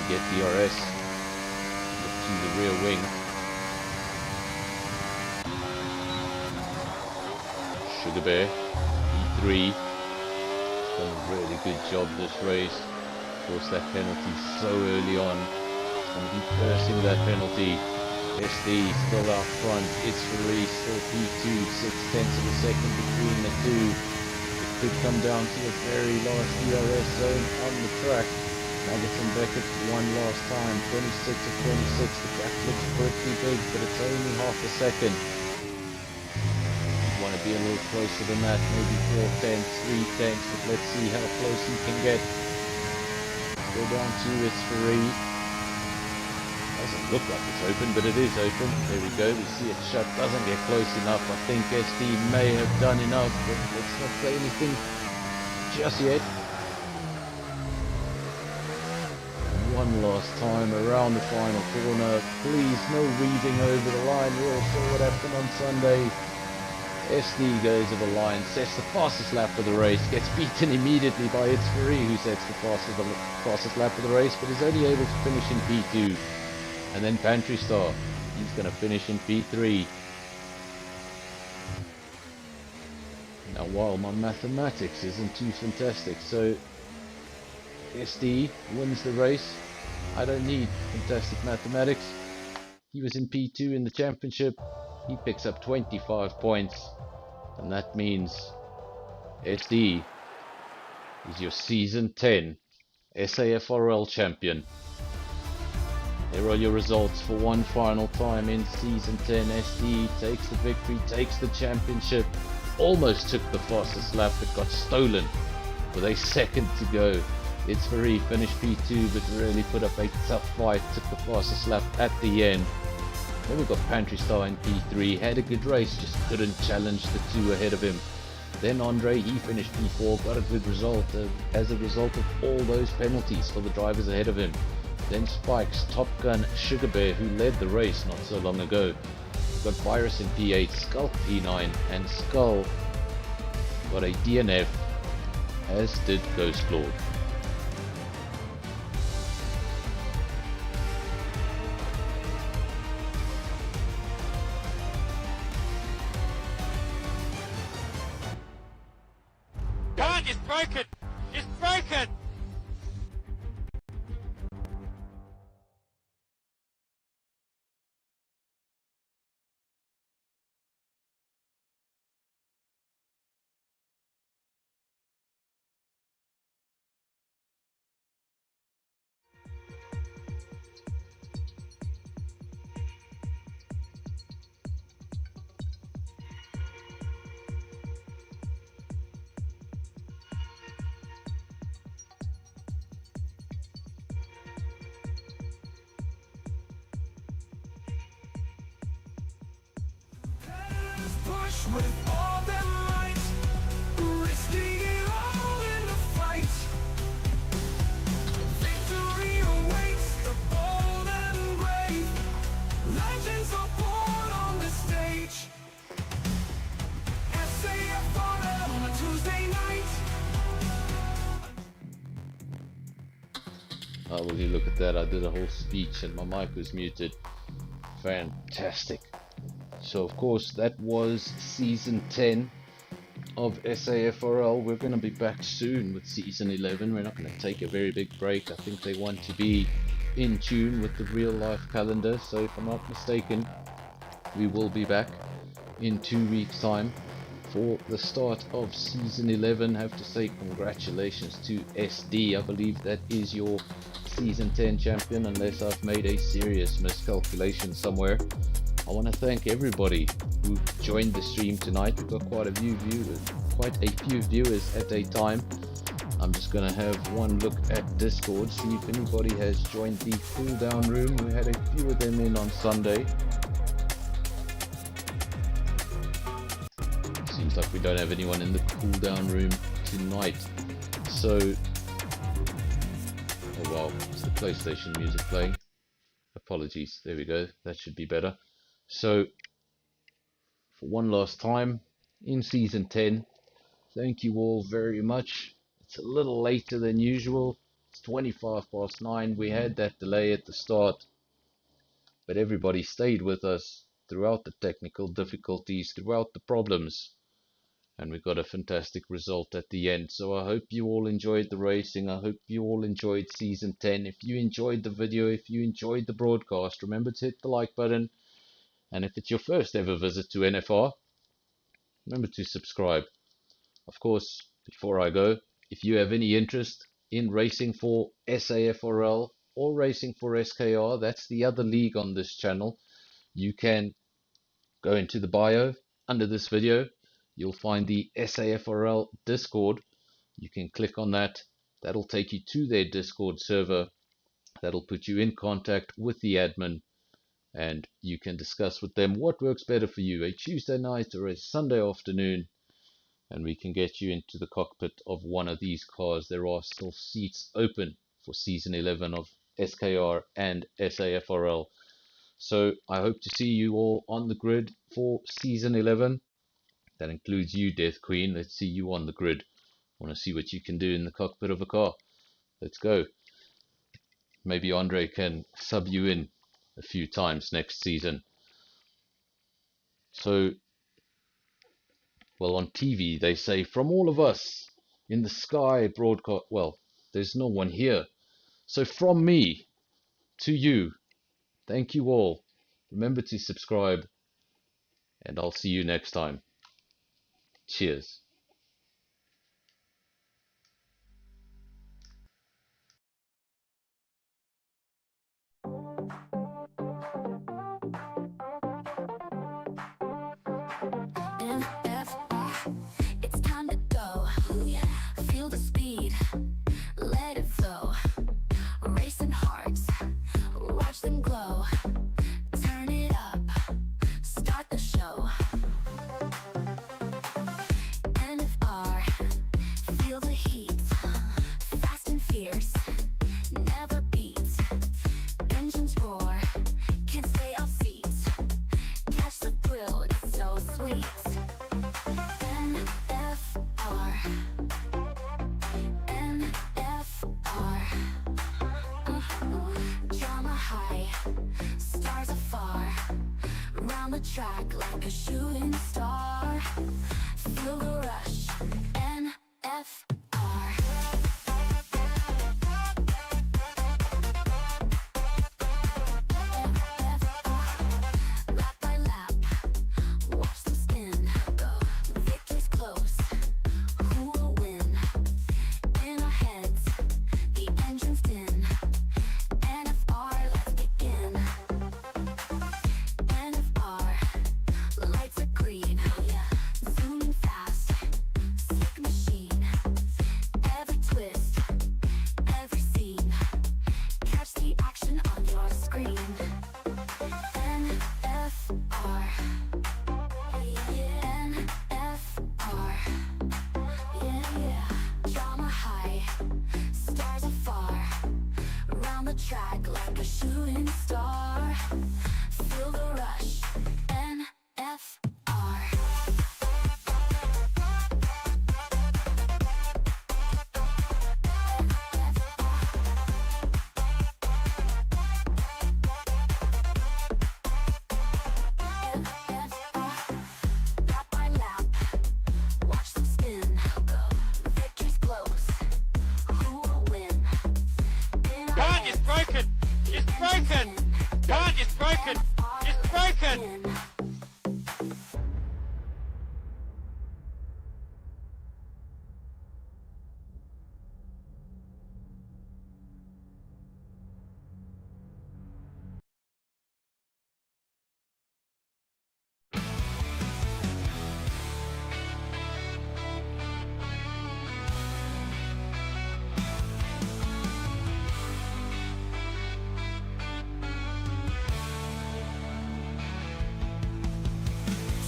[SPEAKER 6] You get DRS. Look to the rear wing. Sugar Bear, E3. Done a really good job this race. Of course, that penalty so early on. He's going to be cursing that penalty. SD still out front. It's free, still P2, 6/10 of a second between the two. It could come down to the very last DRS zone on the track. Magnussen Beckett one last time, 26 of 26. The gap looks pretty big, but it's only half a second. be a little closer than that, maybe 4 tenths, 3 tenths, but let's see how close he can get. Go down to its 3. Doesn't look like it's open, but it is open. There we go, we see it shut, doesn't get close enough. I think SD may have done enough, but let's not say anything just yet. One last time around the final corner. Please, no weaving over the line. We all saw what happened on Sunday. SD goes over the line, sets the fastest lap of the race, gets beaten immediately by its Free, who sets the fastest lap of the race, but is only able to finish in P2. And then Pantry Star, he's going to finish in P3. Now, while my mathematics isn't too fantastic, so SD wins the race. I don't need fantastic mathematics. He was in P2 in the championship. He picks up 25 points. And that means SD is your Season 10 SAFRL champion. There are your results for one final time in Season 10. SD takes the victory, takes the championship. Almost took the fastest lap, but got stolen with a second to go. It's Free finished P2, but really put up a tough fight, took the fastest lap at the end. Then we've got Pantry Star in P3, had a good race, just couldn't challenge the two ahead of him. Then Andre, he finished P4, got a good result as a result of all those penalties for the drivers ahead of him. Then Spikes, Top Gun, Sugar Bear, who led the race not so long ago. We've got Virus in P8, Skulk P9, and Skull got a DNF, as did Ghost Lord.
[SPEAKER 5] Come on, just broke it! Just broke it!
[SPEAKER 3] Push with all their might, risking it all in the fight. Victory awaits the bold and brave. Legends are born on the stage. SAFRL on a Tuesday night.
[SPEAKER 6] Oh, will you look at that? I did a whole speech and my mic was muted. Fantastic. So of course that was Season 10 of SAFRL. We're going to be back soon with Season 11. We're not going to take a very big break. I think they want to be in tune with the real life calendar. So if I'm not mistaken, we will be back in 2 weeks time for the start of Season 11. I have to say congratulations to SD. I believe that is your Season 10 champion, unless I've made a serious miscalculation somewhere. I want to thank everybody who joined the stream tonight. We've got quite a few viewers at a time. I'm just going to have one look at Discord, see if anybody has joined the cool down room. We had a few of them in on Sunday. Seems like we don't have anyone in the cool down room tonight. So, oh wow, it's the PlayStation music playing. Apologies, there we go, that should be better. So, for one last time, in Season 10, thank you all very much. It's a little later than usual, it's 9:25. We had that delay at the start, but everybody stayed with us throughout the technical difficulties, throughout the problems, and we got a fantastic result at the end. So I hope you all enjoyed the racing. I hope you all enjoyed Season 10. If you enjoyed the video, if you enjoyed the broadcast, remember to hit the like button. And if it's your first ever visit to NFR, remember to subscribe. Of course, before I go, if you have any interest in racing for SAFRL or racing for SKR, that's the other league on this channel, you can go into the bio under this video. you'll find the SAFRL Discord. You can click on that. That'll take you to their Discord server. That'll put you in contact with the admin, and you can discuss with them what works better for you, a Tuesday night or a Sunday afternoon, and we can get you into the cockpit of one of these cars. There are still seats open for season 11 of SKR and SAFRL. So I hope to see you all on the grid for season 11. That includes you, Death Queen. Let's see you on the grid. I want to see what you can do in the cockpit of a car. Let's go. Maybe Andre can sub you in a few times next season. So, well, on TV they say, from all of us in the sky broadcast. Well, there's no one here. So from me to you, thank you all. Remember to subscribe, and I'll see you next time. Cheers.
[SPEAKER 1] NFR, it's time to go. Feel the speed, let it flow. Racing hearts, watch them glow. Turn it up, start the show. NFR, feel the heat. Fast and fierce, never beat. Engines roar, can't stay off seats. Catch the thrill, it's so sweet. NFR, NFR, drama high, stars afar. Round the track like a shooting star. Feel the rush, NFR. Lap by lap, watch them spin. Go, victory's close. Who will win? In our heads, the engine's din. NFR, let's begin. NFR, lights are green. Zooming fast, slick machine. Every twist, every scene. Catch the action on your screen. NFR, NFR, yeah. Drama high, stars afar. Round the track like a shooting star. Feel the rush, NFR. Lap by lap, watch them spin. Go, victory's close. Who will win? In our
[SPEAKER 5] Can't, it's broken! It's broken! Can't, it's broken! It's broken!
[SPEAKER 1] win.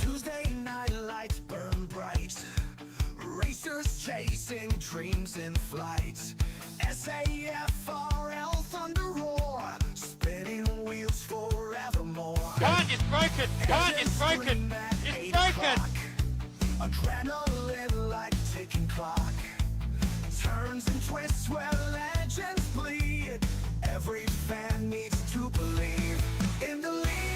[SPEAKER 3] Tuesday night lights burn bright. Racers chasing dreams in flight. SAFRL thunder roar. Spinning wheels forevermore.
[SPEAKER 5] Can't, it's broken! Can't, it's broken! It's broken!
[SPEAKER 3] Adrenaline like ticking clock. Turns and twists where legends bleed. Every fan needs to believe in the lead.